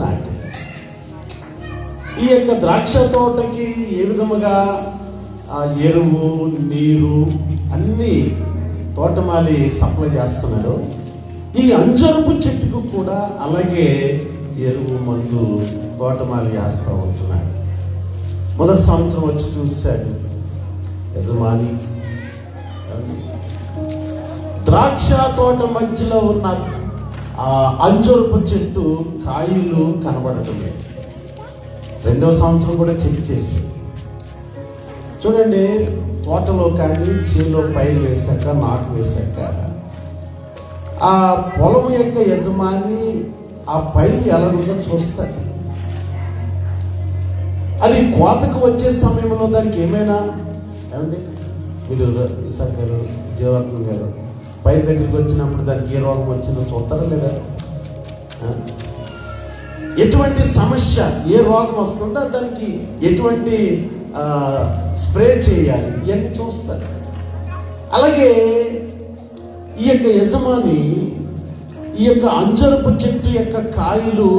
నాటారు. ఈ యొక్క ద్రాక్ష తోటకి ఏ విధముగా ఆ ఎరువు, నీరు అన్నీ తోటమాలి సప్లై చేస్తున్నాడు, ఈ అంజరపు చెట్టుకు కూడా అలాగే ఎరువు, మందు తోటమాలి చేస్తూ ఉంటున్నాడు. మొదటి సంవత్సరం వచ్చి చూశాడు యజమాని, ద్రాక్ష తోట మధ్యలో ఉన్న ఆ అంజరపు చెట్టు కాయలు కనబడటం లేదు. రెండవ సంవత్సరం కూడా చెక్ చేసి చూడండి, తోటలో కానీ చేలో పైరు వేశాక, నాటు వేశాక ఆ పొలం యొక్క యజమాని ఆ పైరు ఎలా ఉందో చూస్తాడు. అది కోతకు వచ్చే సమయంలో దానికి ఏమైనా, ఏమండి మీరు ఈసారి గారు, జీవాత్మ గారు, పైరు దగ్గరికి వచ్చినప్పుడు దానికి ఏ రోగం వచ్చిందో చూస్తారా లేదా? ఎటువంటి సమస్య, ఏ రోగం వస్తుందో దానికి ఎటువంటి స్ప్రే చేయాలి, ఇవన్నీ చూస్తారు. అలాగే ఈ యొక్క యజమాని ఈ యొక్క అంజరపు చెట్టు యొక్క కాయలు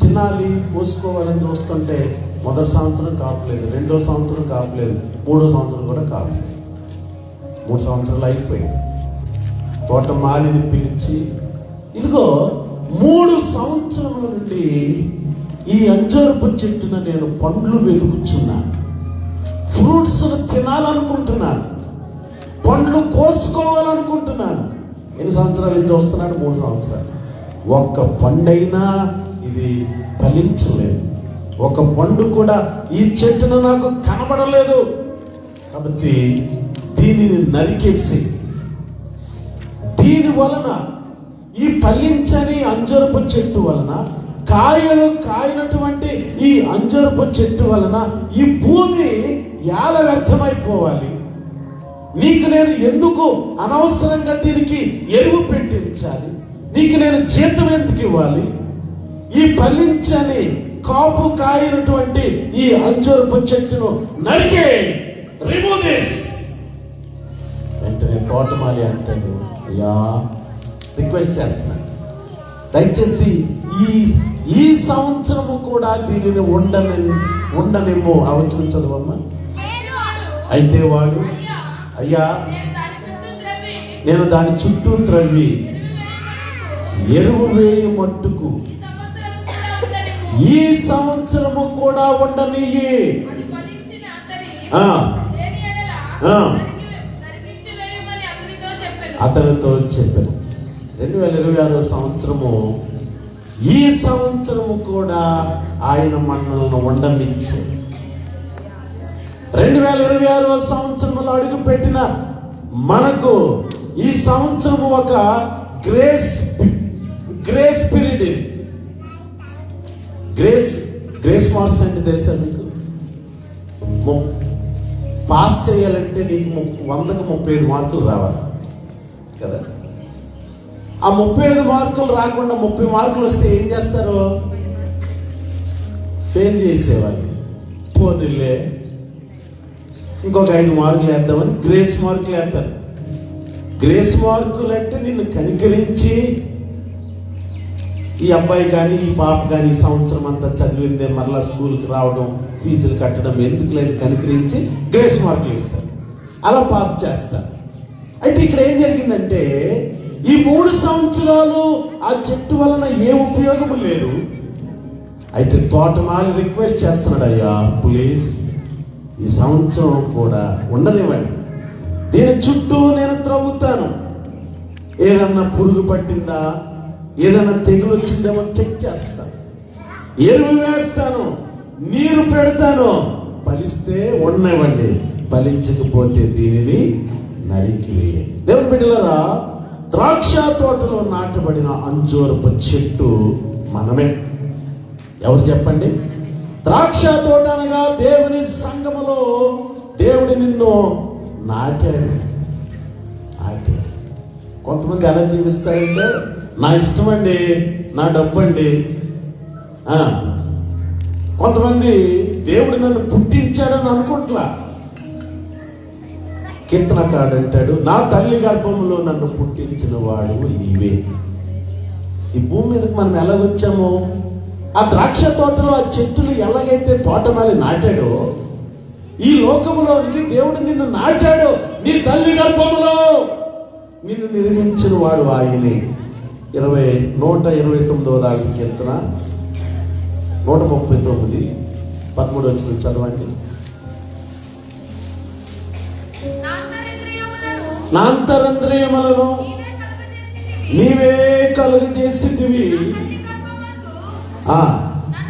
తినాలి, కోసుకోవాలని చూస్తుంటే మొదటి సంవత్సరం కాపలేదు, రెండో సంవత్సరం కాపలేదు, మూడో సంవత్సరం కూడా కాపలేదు. 3 సంవత్సరాలు అయిపోయింది. తోటమాలిని పిలిచి, ఇదిగో 3 సంవత్సరముల నుండి ఈ అంజరపు చెట్టున నేను పండ్లు వెతుకుచున్నాను, ఫ్రూట్స్ తినాలనుకుంటున్నాను, పండ్లు కోసుకోవాలనుకుంటున్నాను. ఎన్ని సంవత్సరాలు ఇది చూస్తున్నాడు? 3 సంవత్సరాలు. ఒక్క పండైనా ఇది ఫలించలేదు, ఒక పండు కూడా ఈ చెట్టును నాకు కనబడలేదు. కాబట్టి దీనిని నరికేసి, దీని వలన, ఈ ఫలించని అంజరపు చెట్టు వలన, కాయలు కాయనటువంటి ఈ అంజరపు చెట్టు వలన ఈ భూమి ఎలా వ్యర్థమైపోవాలి? నీకు నేను ఎందుకు అనవసరంగా దీనికి ఎరువు పెట్టించాలి? నీకు నేను జీతం ఎందుకు ఇవ్వాలి? ఈ ఫలించని కాపు కాయనటువంటి ఈ అంజరపు చెట్టును నరికే, రిమూవ్ దిస్. వెంటనే తోటమాలి అంటాడు, అయ్యా రిక్వెస్ట్ చేస్తున్నాను, దయచేసి ఈ సంవత్సరము కూడా దీనిని ఉండనేమో. అవచనం చదవమ్మా. అయితే వాడు, అయ్యా నేను దాని చుట్టూ త్రవ్వి ఎరువు వేయి మట్టుకు ఈ సంవత్సరము కూడా ఉండనియ్యి. అతనితో చెప్పాను. 2026 సంవత్సరము, ఈ సంవత్సరము కూడా ఆయన మనల్ని ఉండనిచ్చాడు. 2026 సంవత్సరంలో అడుగు పెట్టిన మనకు ఈ సంవత్సరం ఒక గ్రేస్ పీరియడ్. ఇది గ్రేస్ మార్క్స్ అంటే తెలుసా మీకు? పాస్ చేయాలంటే నీకు 100కు 35 మార్కులు రావాలి కదా. ఆ 35 మార్కులు రాకుండా 30 మార్కులు వస్తే ఏం చేస్తారు? ఫెయిల్ చేసేవాళ్ళు. పోనీలే ఇంకొక 5 మార్కులు వేద్దామని గ్రేస్ మార్కులు వేస్తారు. గ్రేస్ మార్కులు అంటే నిన్ను కనికరించి, ఈ అబ్బాయి కానీ ఈ పాప కానీ ఈ సంవత్సరం అంతా చదివిందే మరలా స్కూల్కి రావడం, ఫీజులు కట్టడం ఎందుకు లేదు కనికరించి గ్రేస్ మార్కులు ఇస్తారు. అలా పాస్ చేస్తారు. అయితే ఇక్కడ ఏం జరిగిందంటే, ఈ 3 సంవత్సరాలు ఆ చెట్టు వలన ఏ ఉపయోగము లేదు. అయితే తోటమాలి రిక్వెస్ట్ చేస్తున్నాడు, అయ్యా ప్లీజ్ ఈ సంవత్సరం కూడా ఉండనివ్వండి, దీని చుట్టూ నేను త్రవ్వుతాను, ఏదన్నా పురుగు పట్టిందా, ఏదైనా తెగులు వచ్చిందేమో చెక్ చేస్తాను, ఎరువు వేస్తాను, నీరు పెడతాను, ఫలిస్తే ఉండనివ్వండి, ఫలించకపోతే దీనిని నరికివేయండి. దేవుని బిడ్డలారా, ద్రాక్ష తోటలో నాటబడిన అంజూరపు చెట్టు మనమే. ఎవరు చెప్పండి? ద్రాక్ష తోట అనగా దేవుని సంఘములో దేవుడు నిన్ను నాటాడు. కొంతమంది ఎలా జీవిస్తారంటే, నా ఇష్టం అండి, నా డబ్బు అండి. కొంతమంది దేవుడు నన్ను పుట్టించాడని అనుకుంటా. కీర్తనకారుడు అంటాడు, నా తల్లి గర్భంలో నన్ను పుట్టించిన వాడు నీవే. ఈ భూమి మీదకి మనం ఎలా వచ్చామో ఆ ద్రాక్ష తోటలో ఆ చెట్టులు ఎలాగైతే తోటమాలి నాటాడో, ఈ లోకములోనికి దేవుడు నిన్ను నాటాడు. నీ తల్లి గర్భములో నిన్ను నిర్మించిన వాడు ఆయనే. 129వ కీర్తన 139 13 వచ్చిన చదవండి. నా అంతరంద్రియములను నీవే కలుగు చేసితివి.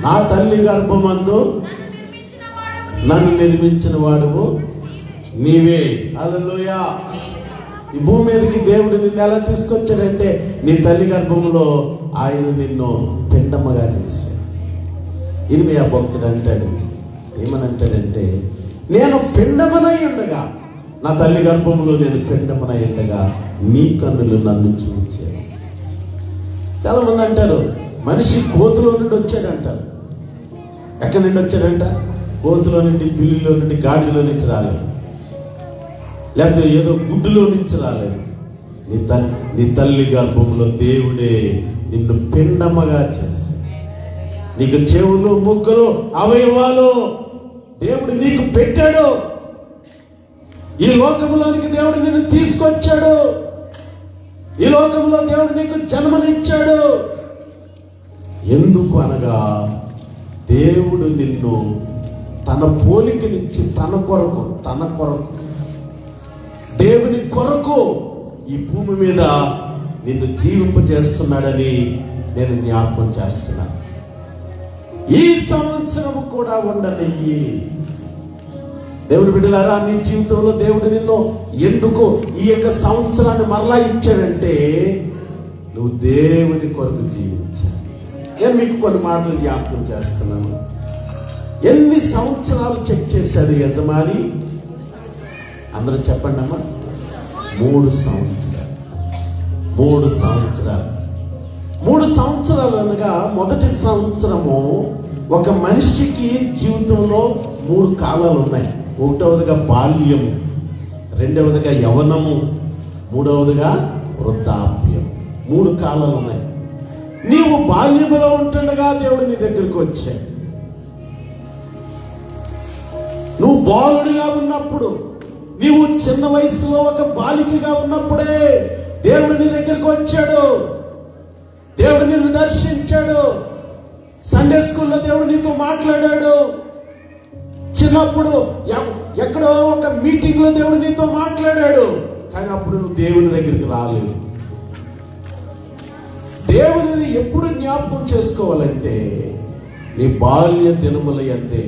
నా తల్లి గర్భమందు నన్ను నిర్మించిన వాడువు నీవే. హల్లెలూయా. ఈ భూమి మీదకి దేవుడు నిన్ను ఎలా తీసుకొచ్చాడంటే, నీ తల్లి గర్భంలో ఆయన నిన్ను పిండమ్మగా చేశాడు. ఇర్మీయా భక్తుడు అంటాడు, ఏమని అంటాడంటే, నేను పిండమనై ఉండగా, నా తల్లి గర్భంలో నేను పిండమనై ఉండగా నీ కన్నులు నన్ను చూచాయి. చాలా మంది అంటారు మనిషి కోతులో నుండి వచ్చాడంటారు. ఎక్కడి నుండి వచ్చాడంట? కోతులో నుండి, పిల్లిలో నుండి, గాడిలో నుంచి రాలేదు, లేకపోతే ఏదో గుడ్డులో నుంచి రాలేదు. నీ తల్లి గర్భంలో దేవుడే నిన్ను పిండమ్మగా చేసి, నీకు చెవులు, ముక్కులు, అవయవాలు దేవుడు నీకు పెట్టాడు. ఈ లోకంలోనికి దేవుడు నిన్ను తీసుకొచ్చాడు. ఈ లోకంలో దేవుడు నీకు జన్మనిచ్చాడు. ఎందుకు అనగా, దేవుడు నిన్ను తన పోలికనిచ్చి తన కొరకు దేవుని కొరకు ఈ భూమి మీద నిన్ను జీవింపజేస్తున్నాడని నేను జ్ఞాపకం చేస్తున్నాను. ఈ సంవత్సరం కూడా ఉండనియ్యి. దేవుని బిడ్డలారా, నీ జీవితంలో దేవుడు నిన్ను ఎందుకు ఈ యొక్క సంవత్సరాన్ని మరలా ఇచ్చాడంటే, నువ్వు దేవుని కొరకు జీవించాలి. నేను మీకు కొన్ని మాటలు జ్ఞాపకం చేస్తున్నాను. ఎన్ని సంవత్సరాలు చెక్ చేశాడు యజమాని? అందరూ చెప్పండి అమ్మా. 3 సంవత్సరాలు. 3 సంవత్సరాలు. 3 సంవత్సరాలు అనగా, మొదటి సంవత్సరము ఒక మనిషికి జీవితంలో 3 కాలాలు ఉన్నాయి. 1వదిగా బాల్యము, 2వదిగా యవ్వనము, 3వదిగా వృద్ధాప్యం. 3 కాలాలు ఉన్నాయి. నీవు బాల్యములో ఉంటుండగా దేవుడు నీ దగ్గరికి వచ్చాడు. నువ్వు బాలుడిగా ఉన్నప్పుడు, నీవు చిన్న వయసులో ఒక బాలికగా ఉన్నప్పుడే దేవుడు నీ దగ్గరికి వచ్చాడు. దేవుడు నిన్ను దర్శించాడు. సండే స్కూల్లో దేవుడు నీతో మాట్లాడాడు. చిన్నప్పుడు ఎక్కడో ఒక మీటింగ్ లో దేవుడు నీతో మాట్లాడాడు. కానీ అప్పుడు నువ్వు దేవుని దగ్గరికి రాలేదు. దేవుని ఎప్పుడు జ్ఞాపకం చేసుకోవాలంటే, నీ బాల్య దినముల యందే.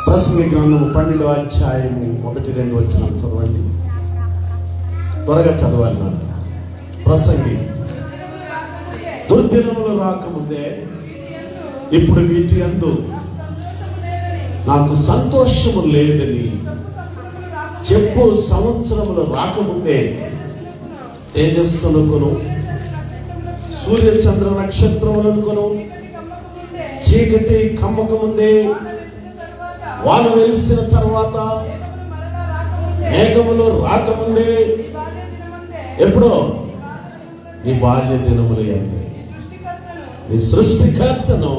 ప్రసంగి గ్రంథము 12వ అధ్యాయము 1-2 వచనం చదవండి. త్వరగా చదవాలి నాకు. ప్రసంగి, దుర్దినములు రాకముందే ఇప్పుడు వీటి యందు నాకు సంతోషము లేదని చెప్పు. సంవత్సరములు రాకముందే తేజస్సులకును, సూర్య చంద్ర నక్షత్రములకును, చీకటి కమ్మకముందే, వాన వెలిసిన తర్వాత, మేఘములు రాకముందే, ఎప్పుడో నీ బాల్య దినములు యందే నీ సృష్టికర్తను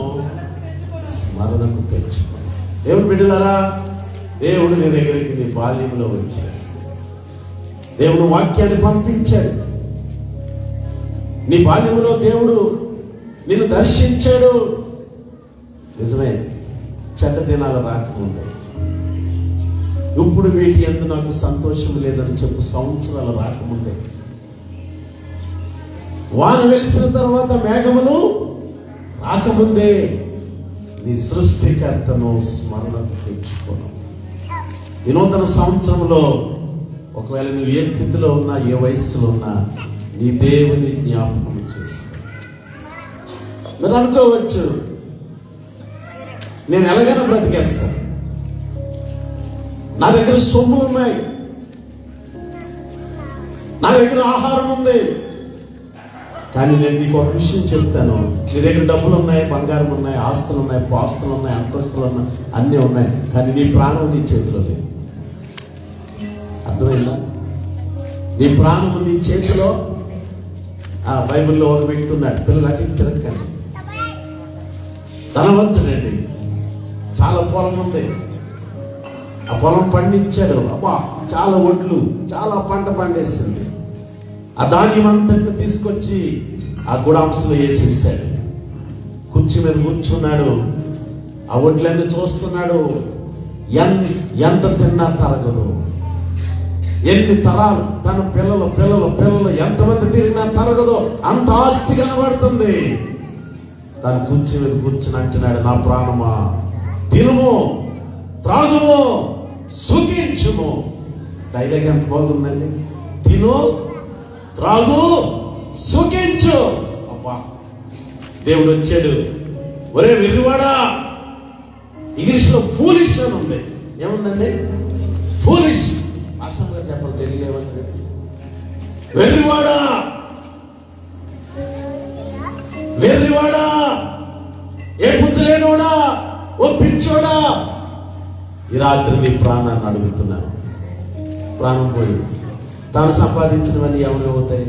స్మరణకు తెచ్చుకో. దేవుని బిడ్డలారా, దేవుడు నీ దగ్గరికి నీ బాల్యంలో వచ్చాడు. దేవుడు వాక్యాన్ని పంపించాడు. నీ బాల్యంలో దేవుడు నిన్ను దర్శించాడు. నిజమే, చెడ్డ దినాలు రాకముందే. ఇప్పుడు వీటి యందు నాకు సంతోషం లేదని చెప్పు. సంవత్సరాలు రాకముందే, వాన వెలిసిన తర్వాత, మేఘములు రాకముందే నీ సృష్టికర్తను స్మరణకు తెచ్చుకోను. ఈ నూతన సంవత్సరంలో ఒకవేళ నువ్వు ఏ స్థితిలో ఉన్నా, ఏ వయస్సులో ఉన్నా, నీ దేవుని జ్ఞాపకం చేసుకో. మీరు అనుకోవచ్చు, నేను ఎలాగైనా బ్రతికేస్తాను, నా దగ్గర సొమ్ములు ఉన్నాయి, నా దగ్గర ఆహారం ఉంది. కానీ నేను నీకు ఒక విషయం చెప్తాను. నీ దగ్గర డబ్బులు ఉన్నాయి, బంగారం ఉన్నాయి, ఆస్తులు ఉన్నాయి, పాస్తులు ఉన్నాయి, అంతస్తులు ఉన్నాయి, అన్నీ ఉన్నాయి. కానీ నీ ప్రాణం నీ చేతిలో లేదు. అర్థమైందా? నీ ప్రాణము నీ చేతిలో. బైబిల్లో ఒక వ్యక్తి ఉన్నాడు. పిల్లలు అటు తిరగకండి. ధనవంతుడండి, చాలా పొలం ఉంది. ఆ పొలం పండించాడు. అబ్బా, చాలా ఒడ్లు, చాలా పంట పండేసింది. ఆ ధాన్యం అంతటిని తీసుకొచ్చి ఆ గుడాంసులో వేసేసాడు. కుర్చీ మీద కూర్చున్నాడు. ఆ ఒడ్లన్నీ చూస్తున్నాడు. ఎంత తిన్నా తరగదు. ఎన్ని తరాలు తన పిల్లలు పిల్లలు పిల్లలు ఎంతమంది తిరిగినా తరగదు, అంత ఆస్తి కనబడుతుంది. తను కుర్చీ మీద కూర్చుని అంటున్నాడు, నా ప్రాణమా తినుము, త్రాగుము, సుఖించుము. డైలాగ్ ఎంత బాగుందండి. తిను, త్రాగు, సుఖించు. అబ్బా, దేవుడు వచ్చాడు. ఒరే వెర్రివాడా, ఇంగ్లీష్ లో ఫూలిష్ అని ఉంది. ఏముందండి? ఫూలిష్. భాషగా చెప్పాలి, తెలియలేమంటే వెర్రివాడా, వెర్రివాడా, ఏ బుద్ధి లేనోడా, ఓ పిచ్చోడా, ఈ రాత్రి నీ ప్రాణాన్ని అడుగుతున్నాను. ప్రాణం పోయి తాను సంపాదించినవన్నీ ఎవరు అవుతాయి?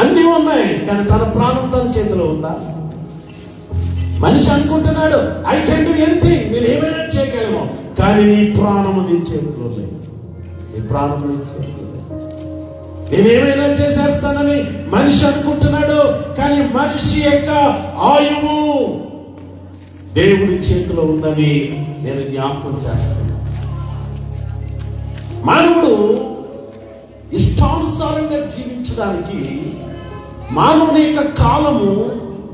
అన్నీ ఉన్నాయి, కానీ తన ప్రాణం తన చేతిలో ఉందా? మనిషి అనుకుంటున్నాడు, ఐ కెన్ డూ ఎనీథింగ్, నేను ఏమైనా చేయగలను. కానీ నీ ప్రాణము నీ చేతిలో లేదు. నీ ప్రాణం నీ చేతిలో లేదు. నేనేమైనా చేసేస్తానని మనిషి అనుకుంటున్నాడు, కానీ మనిషి యొక్క ఆయువు దేవుడి చేతిలో ఉందని నేను జ్ఞాపకం చేస్తాను. మానవుడు ఇష్టానుసారంగా జీవించడానికి మానవుని యొక్క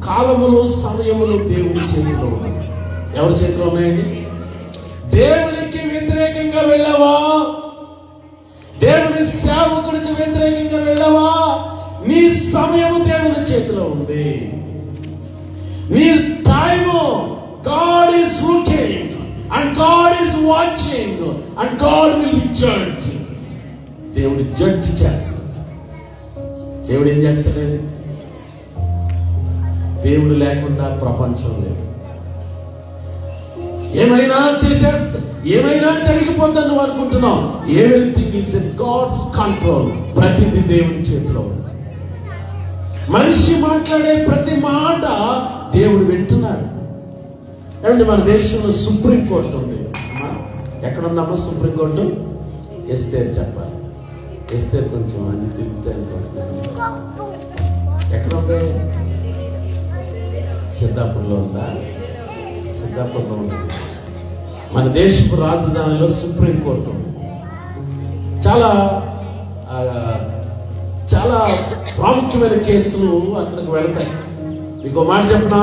కాలములు సమయములు దేవుడి చేతిలో ఉన్నాయి. ఎవరి చేతిలో ఉన్నాయండి? దేవునికి వ్యతిరేకంగా వెళ్ళావా? దేవుని సేవకుడికి వ్యతిరేకంగా వెళ్ళావా? నీ సమయము దేవుని చేతిలో ఉంది. నీ time God is looking and God is watching and God will be judge. దేవుడు జడ్జి చేస్తాడు. దేవుడు ఏం చేస్తాడండి? దేవుడు లేకుండా ప్రపంచం లేదు. ఏమైనా చేసేస్తా, ఏమైనా జరిగిపోద్దని నువ్వు అనుకుంటున్నావు. Everything is in God's control. ప్రతిదీ దేవుని చేతిలో ఉంది. మనిషి మాట్లాడే ప్రతి మాట దేవుడు వింటున్నాడు. ఏమంటే మన దేశంలో సుప్రీంకోర్టు ఉంది. ఎక్కడుందమ్మా సుప్రీంకోర్టు? ఎస్తేర్ చెప్పాలి. ఎస్తేర్ కొంచెం అన్ని తిరిగితే ఎక్కడ ఉంది? సిద్ధాపూర్లో ఉందా? సిద్ధాపూర్లో ఉంది. మన దేశపు రాజధానిలో సుప్రీంకోర్టు ఉంది. చాలా చాలా ప్రాముఖ్యమైన కేసులు అక్కడికి వెళతాయి. మీకు మాట చెప్పనా,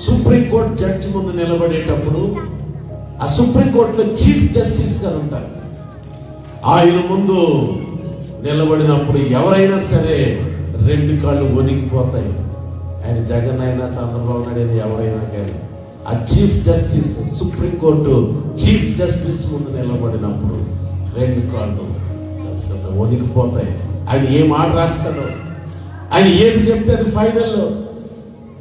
సుప్రీంకోర్టు జడ్జి ముందు నిలబడేటప్పుడు ఆ సుప్రీంకోర్టులో చీఫ్ జస్టిస్ గారు ఉంటారు. ఆయన ముందు నిలబడినప్పుడు ఎవరైనా సరే రెండు కాళ్ళు వణికిపోతాయి. ఆయన జగన్ అయినా చంద్రబాబు నాయుడు అయినా ఎవరైనా కానీ ఆ chief justice, supreme court chief justice ముందు నిలబడినప్పుడు రెండు కాళ్ళు వణికిపోతాయి. ఆయన ఏ మాట రాస్తాడో, ఆయన ఏది చెప్తే అది ఫైనల్లో.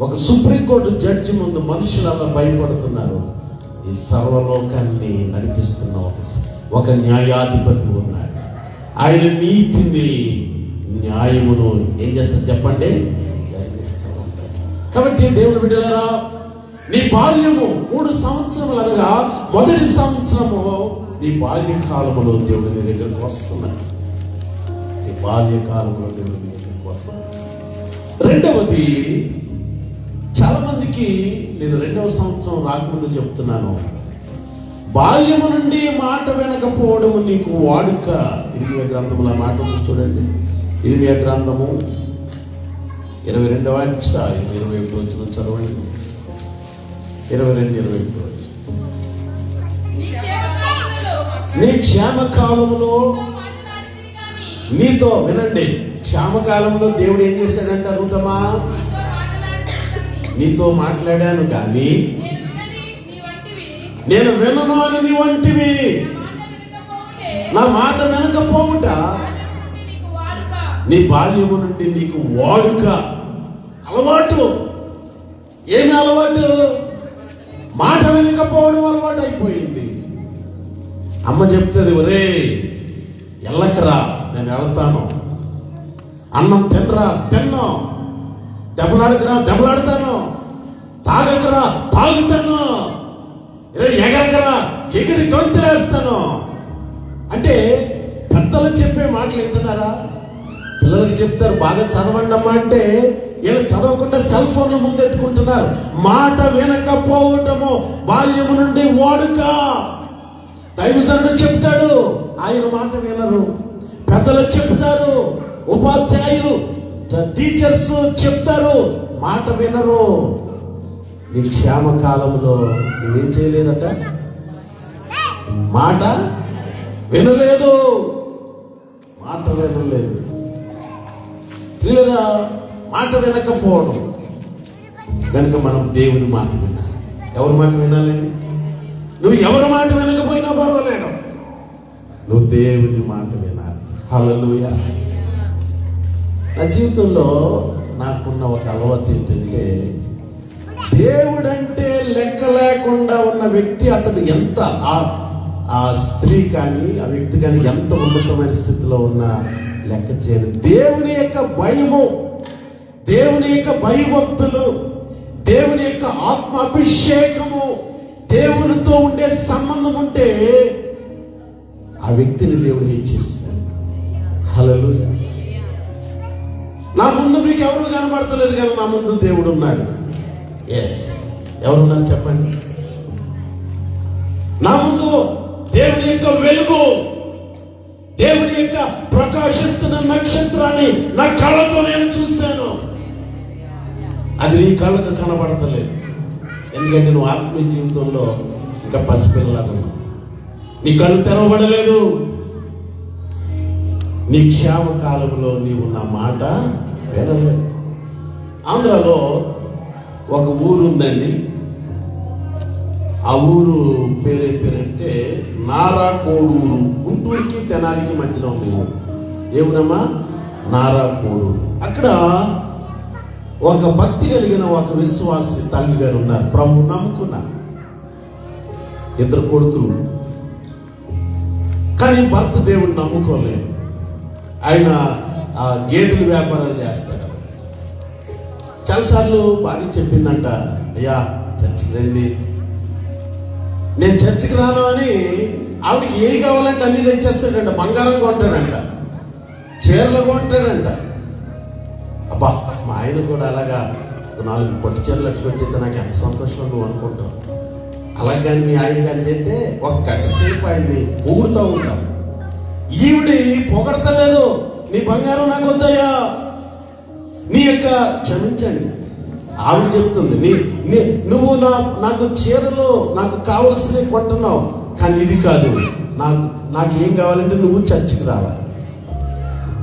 ఒక సుప్రీంకోర్టు జడ్జి ముందు మనుషులు అలా భయపడుతున్నారు. ఈ సర్వలోకాన్ని నడిపిస్తున్న ఒక న్యాయాధిపతి ఉన్నాడు. ఆయన నీతిని న్యాయమును ఏం చేస్తారు చెప్పండి? జరిగిస్తూ ఉంటాడు. కాబట్టి దేవుని బిడ్డలారా, నీ బాల్యము 3 సంవత్సరములు అనగా మొదటి సంవత్సరము నీ బాల్యకాలములో దేవుడు నీ దగ్గరకు వస్తున్నాడు. నీ బాల్యకాలంలో దేవుడు నీ దగ్గరకు వస్తున్నాడు. రెండవది, చాలా మందికి నేను 2వ సంవత్సరం రాకముందు చెప్తున్నాను, బాల్యము నుండి మాట వినకపోవడము నీకు వాడుక. ఇర్మియా గ్రంథముల మాట చూడండి. ఇర్మియా గ్రంథము 22వ అధ్యాయం 21వ వచనం చదవండి. 22-21 నీ క్షేమకాలములో నీతో, వినండి, క్షేమకాలంలో దేవుడు ఏం చేశాడంటే అడుగుతామా, నీతో మాట్లాడాను కానీ నేను వినను అని నీ వంటివి. నా మాట వినకపోవుట నీ బాల్యము నుండి నీకు వాడుక, అలవాటు. ఏమి అలవాటు? మాట వినకపోవడం అలవాటు అయిపోయింది. అమ్మ చెప్తుంది, ఒరే ఎల్లకరా, నేను వెళ్తాను. అన్నం తినరా, తిన్నాం. దెబ్బలాడకరా దెబ్బలాడతాను, తాగకరా తాగుతాను, ఎగరకరా ఎగిరి గొంతులేస్తాను అంటే పెద్దలు చెప్పే మాటలు వింటున్నారా? పిల్లలకి చెప్తారు బాగా చదవండి అమ్మా అంటే వీళ్ళు చదవకుండా సెల్ ఫోన్లు ముందెట్టుకుంటున్నారు. మాట వినకపోవటము బాల్యము నుండి వాడుక. దైవజనుడు చెప్తాడు, ఆయన మాట వినరు. పెద్దలు చెప్తారు, ఉపాధ్యాయులు టీచర్స్ చెప్తారు, మాట వినరు. నీ క్షేమ కాలంలో నువ్వేం చేయలేదట, మాట వినలేదు, మాట వినలేదు. పిల్లరా మాట వినకపోవడం కనుక మనం దేవుని మాట వినాలి. ఎవరి మాట వినాలండి? నువ్వు ఎవరి మాట వినకపోయినా పర్వాలేదు, నువ్వు దేవుని మాట వినాలి. హల్లెలూయా. నా జీవితంలో నాకున్న ఒక అలవాటు ఏంటంటే, దేవుడంటే లెక్క లేకుండా ఉన్న వ్యక్తి, అతడు ఎంత ఆ స్త్రీ కానీ ఆ వ్యక్తి కానీ ఎంత ఉన్నతమైన స్థితిలో ఉన్న లెక్క చేయను. దేవుని యొక్క భయము, దేవుని యొక్క భయభక్తులు, దేవుని యొక్క ఆత్మ అభిషేకము, దేవునితో ఉండే సంబంధం ఉంటే ఆ వ్యక్తిని దేవుడు ఏం చేస్తాడు. హల్లెలూయా. నా ముందు మీకు ఎవరు కనబడతలేదు కానీ నా ముందు దేవుడు ఉన్నాడు. ఎస్, ఎవరున్నారు చెప్పండి? నా ముందు దేవుని యొక్క వెలుగు, దేవుని యొక్క ప్రకాశిస్తున్న నక్షత్రాన్ని నా కళ్ళతో నేను చూశాను. అది నీ కళ్ళకు కనబడతలేదు, ఎందుకంటే నువ్వు ఆత్మీయ జీవితంలో ఇంకా పసిపిల్లలాగా ఉన్నావు. నీ కళ్ళు తెరవబడలేదు. నీ క్షేమ కాలంలో నీవు నా మాట వినలేదు. ఆంధ్రాలో ఒక ఊరు ఉందండి. ఆ ఊరు పేరేం పేరంటే నారాకోడూరు. గుంటూరుకి తెనాలికి మధ్యలో ఉంది ఊరు. ఏమునమ్మా? నారాకోడూరు. అక్కడ ఒక భక్తి కలిగిన ఒక విశ్వాసి తల్లి గారు ఉన్నారు. ప్రభు నమ్ముకున్నారు. 2 కొడుకులు. కానీ భర్త దేవుడు నమ్ముకోలేదు. ఆయన ఆ గేదెల వ్యాపారాలు చేస్తాడు. చాలాసార్లు బాగా చెప్పిందంట, అయ్యా చర్చికి రండి. నేను చర్చికి రాను అని ఆవిడకి ఏది కావాలంటే అన్ని తెచ్చేస్తాడంట. బంగారం కొంటాడంట, చీరలు కొంటాడంట. అబ్బా, మా ఆయన కూడా అలాగా 4 పట్టు చీరలు అట్టుకొచ్చేస్తే నాకు ఎంత సంతోషం నువ్వు అనుకుంటావు. అలాగని మీ ఆయన గారు చేస్తే ఒక గంట సేపు ఆయన్ని పొగుడుతూ ఉంటాం. ఈవిడి పొగడతలేదు, నీ బంగారం నాకు వద్దయ్యా, నీ యొక్క క్షమించండి. ఆవిడ చెప్తుంది, నువ్వు నాకు చీరలు నాకు కావలసినవి కొంటున్నావు, కానీ ఇది కాదు, నాకు ఏం కావాలంటే నువ్వు చర్చికి రావాలి,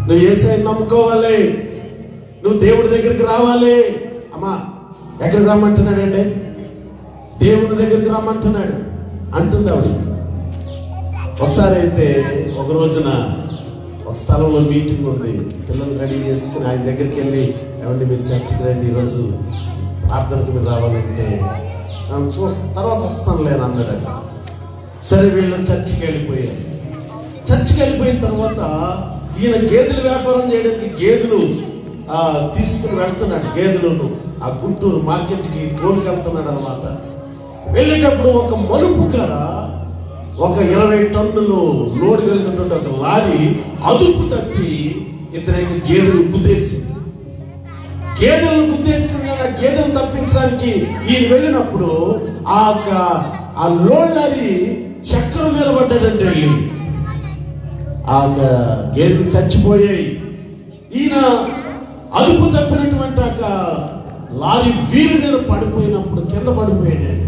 నువ్వు యేసయ్యని నమ్ముకోవాలి, నువ్వు దేవుడి దగ్గరికి రావాలి. అమ్మా ఎక్కడికి రమ్మంటున్నాడండి? దేవుడి దగ్గరికి రమ్మంటున్నాడు అంటుంది ఆవిడ. ఒకసారి అయితే ఒక రోజున ఒక స్థలంలో మీటింగ్ ఉంది. పిల్లలు రెడీ చేసుకుని ఆయన దగ్గరికి వెళ్ళి, ఏమండి మీరు చర్చికి రండి, ఈరోజు ప్రార్థనకు మీరు రావాలంటే తర్వాత వస్తానులే అని అన్నాడు. సరే వీళ్ళు చర్చికి వెళ్ళిపోయారు. చర్చికి వెళ్ళిపోయిన తర్వాత ఈయన గేదెల వ్యాపారం చేయడానికి గేదెలు తీసుకుని వెళ్తున్నాడు. గేదెలను ఆ గుంటూరు మార్కెట్కి తోలుకెళ్తున్నాడు అనమాట. వెళ్ళేటప్పుడు ఒక మలుపు కాడ ఒక 20 టన్నులు లోడ్ కలిగినటువంటి ఒక లారీ అదుపు తప్పి ఇతనికి గేదెలు గుద్దేసింది. గేదెలను తప్పించడానికి ఈయన వెళ్ళినప్పుడు ఆ లోడ్ లారీ చక్రం మీద పడ్డాడంటే వెళ్ళి ఆ గేదెలు చచ్చిపోయాయి. ఈయన అదుపు తప్పినటువంటి ఒక లారీ వీలు మీద పడిపోయినప్పుడు కింద పడిపోయాడు.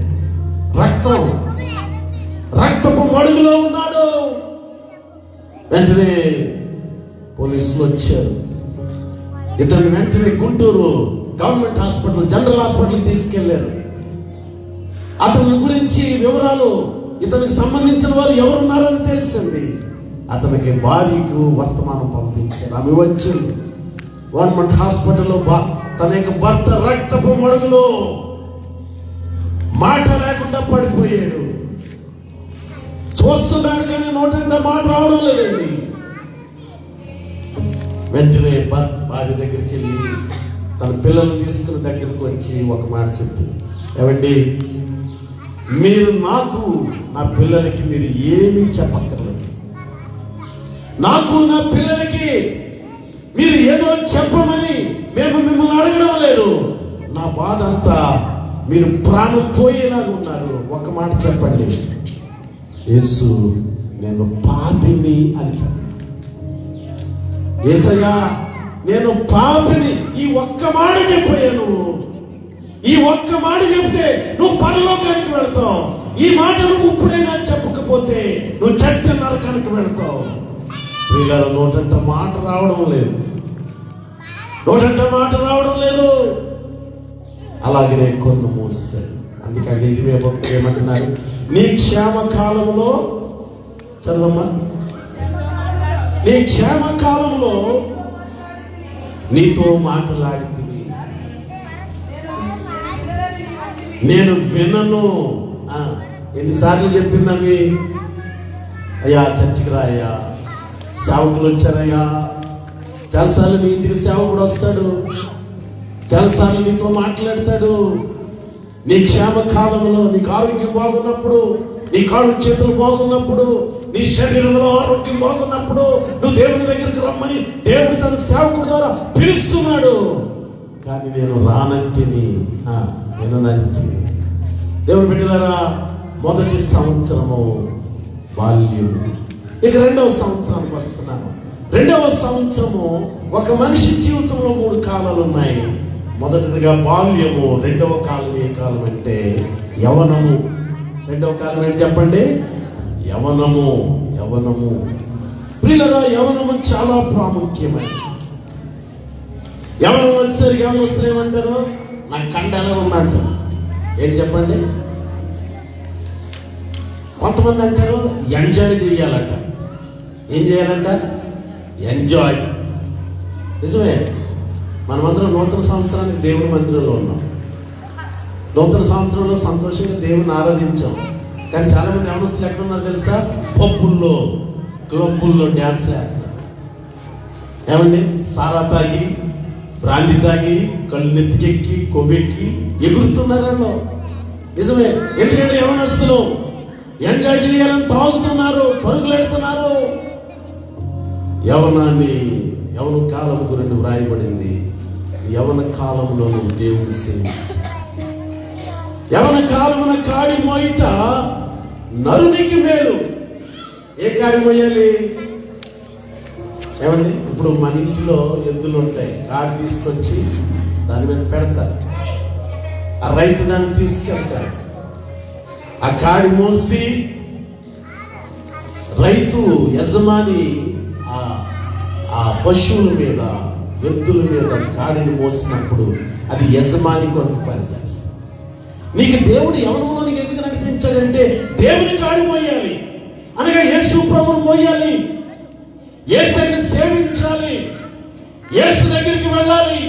రక్తపు మడుగులో ఉన్నాడు. వెంటనే పోలీసులు వచ్చారు. ఇతను వెంటనే Guntur government hospital, general hospital తీసుకెళ్లారు. అతని గురించి వివరాలు, ఇతనికి సంబంధించిన వారు ఎవరున్నారని తెలిసింది. అతనికి భార్యకు వర్తమానం పంపించారు. ఆమె వచ్చింది. గవర్నమెంట్ హాస్పిటల్లో తన యొక్క భర్త రక్తపు మడుగులో మాట లేకుండా పడిపోయాడు. చూస్తున్నాడు కానీ నోటంటే మాట రావడం లేదండి. వెంటనే భార్య దగ్గరికి వెళ్ళి, తన పిల్లల్ని తీసుకుని దగ్గరకు వచ్చి ఒక మాట చెప్పి, ఏమండి మీరు నాకు, నా పిల్లలకి మీరు ఏమీ చెప్పక్కర్లేదు. నాకు నా పిల్లలకి మీరు ఏదో చెప్పమని మేము మిమ్మల్ని అడగడం లేదు. నా బాధ అంతా మీరు ప్రాణం పోయేలాగా ఉన్నారు. ఒక మాట చెప్పండి, యేసు నేను పాపిని అని చెప్పండి. యేసయ్యా నేను పాపిని, ఈ ఒక్క మాట చెప్పాను. ఈ ఒక్క మాట చెప్తే నువ్వు పరలోకానికి వెళతావు. ఈ మాట నువ్వు ఇప్పుడైనా చెప్పకపోతే నువ్వు చస్తే నరకానికి వెళతావు. వీళ్ళ నోటంట మాట రావడం లేదు, నోటంట మాట రావడం లేదు. అలాగనే కొన్ని మూస్తాయి. అందుకని ఇరిమే భక్తులు ఏమంటున్నారు, నీ క్షేమ కాలంలో, చదవమ్మా, నీ క్షేమ కాలంలో నీతో మాట్లాడింది నేను వినను. ఎన్నిసార్లు చెప్పిందని, అయ్యా చర్చికి రాయ్యా, సేవకులు వచ్చారయ్యా, చాలాసార్లు నీ ఇంటికి సేవకుడు వస్తాడు, చాలాసార్లు నీతో మాట్లాడతాడు. నీ క్షేమ కాలంలో, నీకు ఆరోగ్యం బాగున్నప్పుడు, నీ కాళ్ళు చేతులు బాగున్నప్పుడు, నీ శరీరంలో ఆరోగ్యం బాగున్నప్పుడు నువ్వు దేవుని దగ్గరికి రమ్మని దేవుడు తన సేవకుడు ద్వారా పిలుస్తున్నాడు. కానీ నేను రానంటిని, విననంటి. దేవుని బిడ్డలారా, మొదటి సంవత్సరము బాల్యం. ఇక రెండవ సంవత్సరానికి వస్తున్నాను. రెండవ సంవత్సరము ఒక మనిషి జీవితంలో 3 కాలాలు ఉన్నాయి. మొదటిదిగా బాల్యము, రెండవ కాలం ఏ కాలం అంటే యవనము. రెండవ కాలం ఏంటి చెప్పండి? యవనము. యవనము ప్రియులారా, యవనము చాలా ప్రాముఖ్యమైనది. యవనం వచ్చేసరికి యవనస్తులు ఏమంటారు? నాకు కండలో ఉందంటారు. ఏంటి చెప్పండి? కొంతమంది అంటారు ఎంజాయ్ చేయాలంట. ఏం చేయాలంట? ఎంజాయ్. నిజమే, మనమందరం నూతన సంవత్సరానికి దేవుని మందిరంలో ఉన్నాం. నూతన సంవత్సరంలో సంతోషంగా దేవుని ఆరాధించాం. కానీ చాలా మంది యవనస్తులు ఎక్కడున్నారు తెలుసా? పబ్బుల్లో, క్లబ్బుల్లో డ్యాన్స్ వేస్తున్నారు. ఏమండి? సారా తాగి, బ్రాంతి తాగి, కళ్ళు నెత్తికెక్కి, కొవ్వెక్కి ఎగురుతున్నారు. నిజమే, ఎందుకంటే యవనస్తులు ఎంజాయ్ చేయాలని తాగుతున్నారు, పరుగులెడుతున్నారు. యవన కాలం గురించి వ్రాయబడింది. యవన కాలంలో నువ్వు దేవుని సేవించు. యవన కాలమున కాడి మోయిట నరునికి మేలు. ఏ కాడి మోయాలి? ఏమండి? ఇప్పుడు మన ఇంటిలో ఎద్దులు ఉంటాయి. కాడి తీసుకొచ్చి దాని మీద పెడతారు. ఆ రైతు దాన్ని తీసుకెళ్తాడు. ఆ కాడి మోసి రైతు యజమాని ఆ పశువుల మీద, ఎద్దుల మీద కాడిని మోసినప్పుడు అది యజమాని కొరకు పనిచేస్తుంది. నీకు దేవుడు యవనంలోనికి ఎందుకు నడిపించాడంటే దేవుని కాడి మోయాలి, అనగా యేసు ప్రభువును మోయాలి, యేసుని సేవించాలి, యేసు దగ్గరికి వెళ్ళాలి.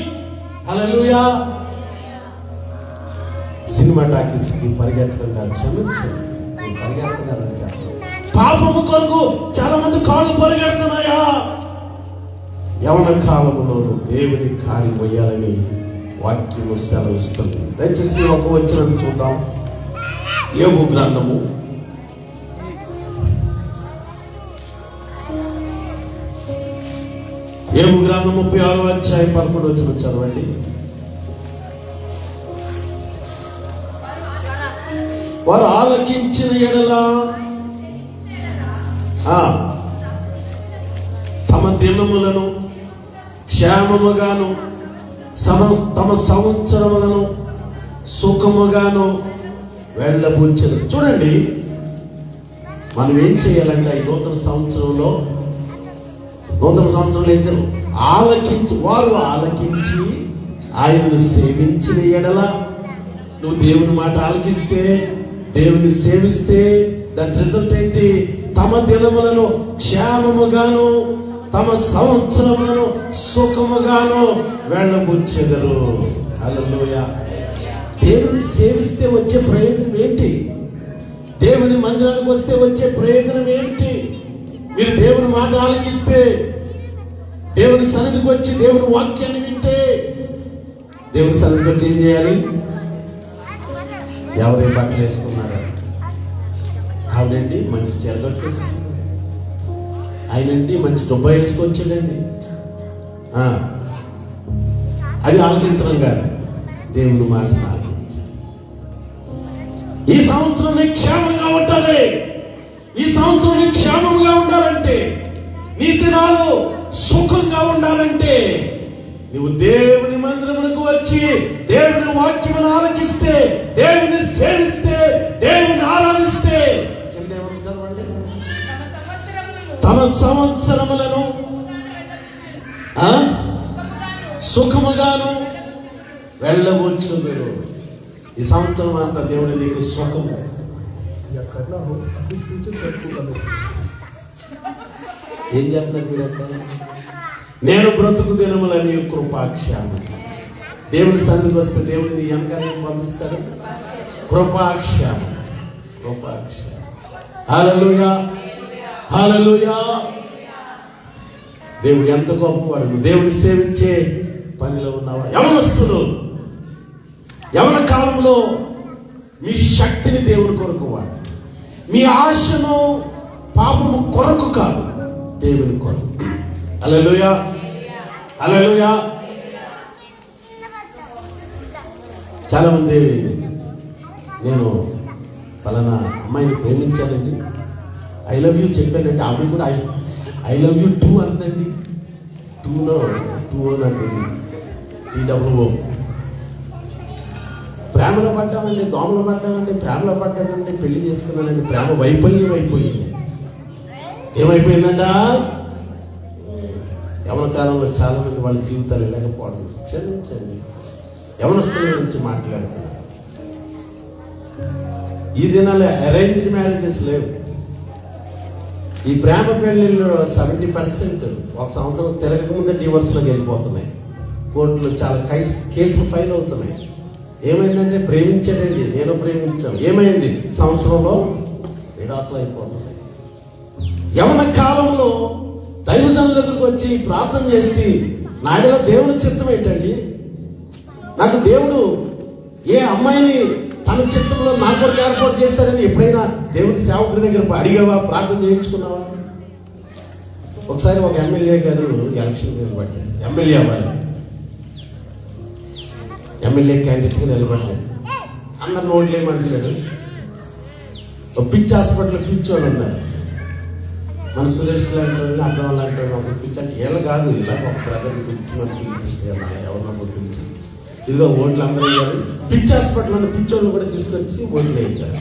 హల్లెలూయా. సినిమా టాకీస్ కి పరిగెట్టడం కాదు, క్షమించండి, పరిగెడుతున్నారని చెప్పండి. పాపము కొరకు చాలా మంది కాళ్ళు పరిగెడుతున్నాయా? యవన కాలంలో దేవుని కాడి మోయాలని వాక్యము సెలవిస్తుంది. దయచేసి ఒక వచనం చూద్దాం. యోబు గ్రంథము 36వ అధ్యాయం 11వ వచనం చదవండి. వారు ఆలకించిన ఎడల తమ దినములను క్షేమముగాను తమ సంవత్సరములను సుఖముగాను వెళ్ళబుచ్చరు. చూడండి, మనం ఏం చేయాలంటే ఈ నూతన సంవత్సరంలో ఏం చేయాలి? వారు ఆలకించి ఆయనను సేవించిన ఎడల, నువ్వు దేవుని మాట ఆలకిస్తే, దేవుని సేవిస్తే దాని రిజల్ట్ ఏంటి? తమ దినములను క్షేమముగాను తమ సంవత్సరములను సుఖముగాను వెళ్ళబుచ్చెదరు. హల్లెలూయా. దేవుని సేవిస్తే వచ్చే ప్రయోజనం ఏంటి? దేవుని మందిరానికి వస్తే వచ్చే ప్రయోజనం ఏంటి? మీరు దేవుని మాట ఆలకిస్తే, దేవుని సన్నిధికి వచ్చి దేవుని వాక్యాన్ని వింటే దేవుని సన్నిధికి వచ్చి ఏం చేయాలి? ఎవరే బట్టలు వేసుకున్నారా? ఆవిడండి మంచి చెరగట్టు వేసుకున్నారు, ఆయనండి మంచి దుబ్బా వేసుకొచ్చాడండి. అది ఆలోచించడం కాదు, దేవుని మాటను ఆలోచించాలి. ఈ సంవత్సరం నీ క్షేమంగా ఉండాలి. ఈ సంవత్సరం నీ క్షేమంగా ఉండాలంటే, నీ దినాలు సుఖంగా ఉండాలంటే, నువ్వు దేవుని మందిరమునకు వచ్చి దేవుని వాక్యమును ఆలకిస్తే, దేవుని సేవిస్తే, దేవుని ఆరాధిస్తే, తమ సంవత్సరములను సుఖముగాను వెళ్ళవచ్చును. ఈ సంవత్సరం అంతా దేవుడు నీకు సుఖము. ఏం చేస్తున్నారు మీరంటే? నేను బ్రతుకు దినములని కృపాక్షేమం. దేవుని సన్నిధికి వస్తే దేవుడిని ఎంతగా పంపిస్తాడు? కృపాక్షేమం, కృపాక్షేమం. హల్లెలూయా, హల్లెలూయా. దేవుడు ఎంత గొప్పవాడు. దేవుని సేవించే పనిలో ఉన్నావా? యవనస్తులు, యవన కాలంలో మీ శక్తిని దేవుని కొరకు వాడు. మీ ఆశను పాపము కొరకు కాదు, దేవుని కొరకు. హల్లెలూయా, హల్లెలూయా. చాలా మంది నేను పలానా అమ్మాయిని ప్రేమించానండి, ఐ లవ్ యూ చెప్పానండి, ఆమె కూడా ఐ లవ్ యూ టూ అందండి. టూ అంటుంది, TWO. ప్రేమలో పడ్డామండి, దోమలో పడ్డామండి, ప్రేమలో పడ్డామండి, పెళ్లి చేసుకున్నానండి, ప్రేమ వైఫల్యం అయిపోయింది. ఏమైపోయిందంట? యవన కాలంలో చాలా మంది వాళ్ళ జీవితాలు వెళ్ళకపోవడం. క్షమించండి, యవనస్తుల గురించి మాట్లాడుతున్నారు. ఈ దినాల్లో అరేంజ్డ్ మ్యారేజెస్ లేవు. ఈ ప్రేమ పెళ్లిళ్ళు 70% ఒక సంవత్సరం తిరగకముందే డివోర్స్లోకి వెళ్ళిపోతున్నాయి. కోర్టులో చాలా కేసులు ఫైల్ అవుతున్నాయి. ఏమైందంటే ప్రేమించాడండి, నేను ప్రేమించాను, ఏమైంది? సంవత్సరంలో విడాకులు అయిపోతున్నాయి. యవన కాలంలో దైవజనుల దగ్గరకు వచ్చి ప్రార్థన చేసి, నాడిలో దేవుని చిత్తం ఏంటండి? నాకు దేవుడు ఏ అమ్మాయిని తన చిత్తంలో నా కొరకు ఏర్పాటు చేస్తాడని ఎప్పుడైనా దేవుని సేవకుడి దగ్గర అడిగావా? ప్రార్థన చేయించుకున్నావా? ఒకసారి ఒక ఎమ్మెల్యే గారు ఎలక్షన్ నిలబడ్డాడు, ఎమ్మెల్యే అవ్వాలి, ఎమ్మెల్యే క్యాండిడేట్గా నిలబడ్డాడు. అందరు నోట్లు ఏమంటున్నాడు? ఒక పిచ్చి హాస్పిటల్ పిచ్చోళ్ళు ఉన్నారు, మన సురేష్ లాంటి వాళ్ళు, అర్థం లాంటి వాళ్ళు. ఒక పిచ్చి అంటే వీళ్ళు కాదు, ఇలా ఒక బ్రదర్ని పిలిచి మనకి ఎవరినో పిలిచి, ఇదిగో ఓట్లు అందరూ వేయాలి. పిచ్చి హాస్పిటల్ అన్న పిచ్చోళ్ళు కూడా తీసుకొచ్చి ఓట్లు వేయించారు.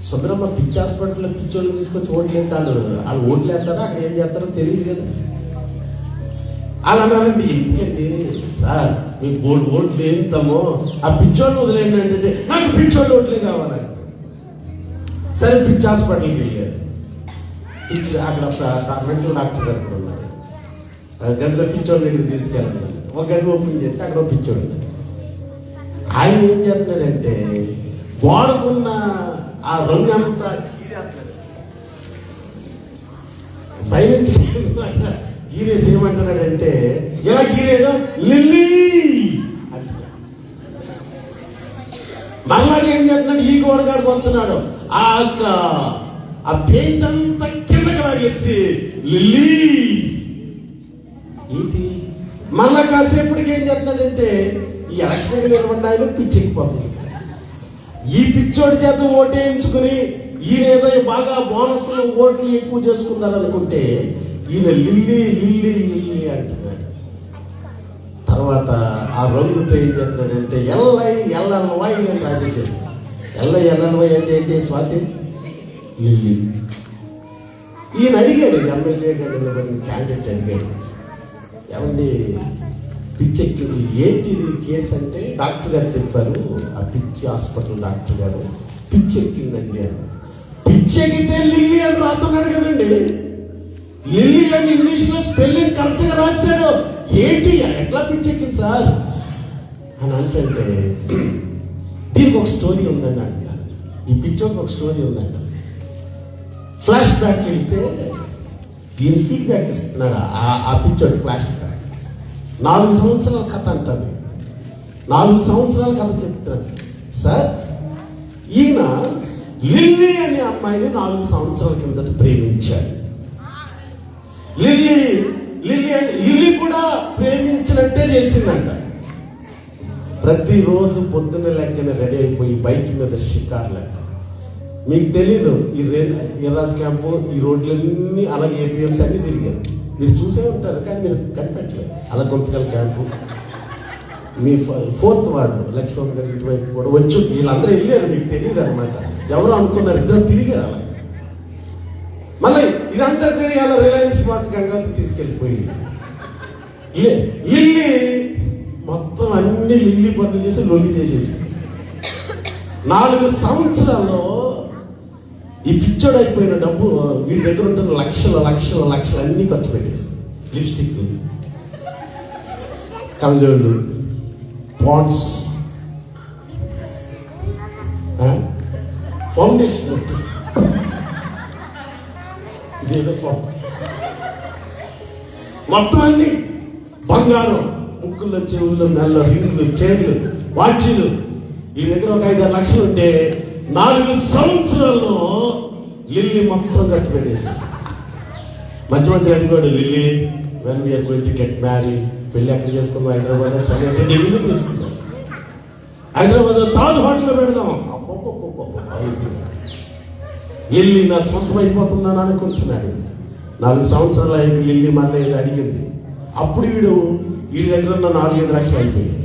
సుందరమ్మ పిచ్చి హాస్పిటల్లో పిచ్చోళ్ళు తీసుకొచ్చి ఓట్లు వేస్తాడు. వాళ్ళు ఓట్లు వేస్తారా, అక్కడ ఏం చేస్తారో తెలియదు కదా. అలా అన్నారండి. ఎందుకండి సార్, మీకు ఓట్లు వేస్తామో ఆ పిచ్చోళ్ళు వదిలేండి అంటే, నాకు పిచ్చోళ్ళు ఓట్లే కావాలండి. సరే పిచ్చి హాస్పిటల్కి వెళ్ళారు. అక్కడ మెంటల్ డాక్టర్ గారు ఉన్నారు, గదిలో పిచ్చోళ్ళ దగ్గర తీసుకెళ్ళారు. ఒక గది ఓపెన్ చేస్తే అక్కడ పిచ్చోడు. ఆయన ఏం చేస్తున్నాడంటే, గోడకున్న ఆ రంగు అంతా పైనుంచి గీరేసి ఏమంటున్నాడంటే, ఎలా గీరేయడం? లిల్లీ అంటున్నాడు. మళ్ళా ఏం చేస్తున్నాడు? ఈ గోడగాడు వస్తున్నాడు, ఆ పెయింట్ అంతా కిందకి లాగేసి లిల్లీ ఏంటి. మళ్ళా కాసేపటికి ఏం చేస్తున్నాడంటే, ఈ ఎలక్షన్ నిలబడ్డాయని పిచ్చెక్కిపోతుంది. ఈ పిచ్చోడి చేత ఓటేయించుకుని ఈయనేదో బాగా బోనస్లు ఓట్లు ఎక్కువ చేసుకున్నారు అనుకుంటే, ఈయన లిల్లీ లిల్లీ లిల్లీ అంటున్నాడు. తర్వాత ఆ రంగుతో ఏం చేస్తున్నాడంటే, ఎల్ఎల్వై అని రాసేసాడు. ఎల్ఎల్వై అంటే ఏంటి స్వాతి? లిల్లీ. ఈయన అడిగాడు, ఎమ్మెల్యేగా నిలబడిన క్యాండిడేట్ అడిగాడు, ఏమండి పిచ్చెక్కింది ఏంటి కేసు అంటే, డాక్టర్ గారు చెప్పారు, ఆ పిచ్చి హాస్పిటల్ డాక్టర్ గారు పిచ్చెక్కిందండి అని. పిచ్చెక్కితే లిల్లీ అని రాస్తున్నాడు కదండి. లిల్లీ అని ఇంగ్లీష్లో స్పెల్లింగ్ కరెక్ట్గా రాశాడు. ఏంటి ఎట్లా పిచ్చెక్కింది సార్ అని అంటే, దీనికి ఒక స్టోరీ ఉందండి అంట. ఈ పిచ్చోకి ఒక స్టోరీ ఉందంట. ఫ్లాష్ బ్యాక్ వెళ్తే ఈయన ఫీడ్బ్యాక్ ఇస్తున్నాడు ఆ పిచ్చోడు. ఫ్లాష్ బ్యాక్ 4 సంవత్సరాల కథ అంటది. 4 సంవత్సరాల కథ చెప్తున్నాను సార్. ఈయన లిల్లీ అనే అమ్మాయిని 4 సంవత్సరాల కిందట ప్రేమించాడు. లిల్లీ కూడా ప్రేమించినట్టే చేసిందంట. ప్రతిరోజు పొద్దున్న లెక్కన రెడీ అయిపోయి బైక్ మీద షికార్లంట. మీకు తెలీదు, ఈ ఎర్రాజ్ క్యాంపు, ఈ రోడ్లన్నీ, అలాగే ఏపీఎంస్ అన్నీ తిరిగారు. మీరు చూసే ఉంటారు కానీ మీరు కనిపెట్టలేదు. అలా గొంతుకల్ క్యాంపు, మీ 4th వార్డు లక్ష్మణ్ గారి ఇటువైపు కూడా వచ్చు. వీళ్ళందరూ వెళ్ళారు, మీకు తెలియదు అనమాట. ఎవరో అనుకున్నారు, ఇద్దరు తిరిగారు. అలా మళ్ళీ ఇదంతా తిరిగి అలా రిలయన్స్ మార్ట్ గంగాధర్ తీసుకెళ్ళిపోయి లిల్లీ మొత్తం అన్ని లిల్లీ పనులు చేసి లొల్లి చేసేసి 4 సంవత్సరాల్లో ఈ పిచ్చోడు అయిపోయిన డబ్బు వీడి దగ్గర ఉంటున్న లక్షలు అన్నీ ఖర్చు పెట్టేసి లిప్స్టిక్, కళ్ళజోళ్ళు, పాండ్స్, ఫౌండేషన్, మొత్తం అన్ని బంగారం, ముక్కుల్లో, చెవుల్లో, మెల్ల, రింగులు, చైన్లు, వాచీలు. ఈ దగ్గర ఒక 5-6 లక్షలు ఉంటే 4 సంవత్సరాల్లో లిల్లీ మొత్తం ఖర్చు పెట్టేసి మంచి అడిగాడు. Lily, when we're going to get married, పెళ్లి ఎక్కడ చేసుకుందాం? హైదరాబాద్, చదివి ఢిల్లీలో తీసుకుందాం. హైదరాబాద్లో తాజ్ హోటల్లో పెడదాం. లిల్లీ నా సొంతం అయిపోతుందని అనుకుంటున్నాడు. 4 సంవత్సరాలు అయింది. లిల్లీ మళ్ళీ అడిగింది. అప్పుడు వీడి దగ్గర ఉన్న 4-5 లక్షలు అయిపోయాయి.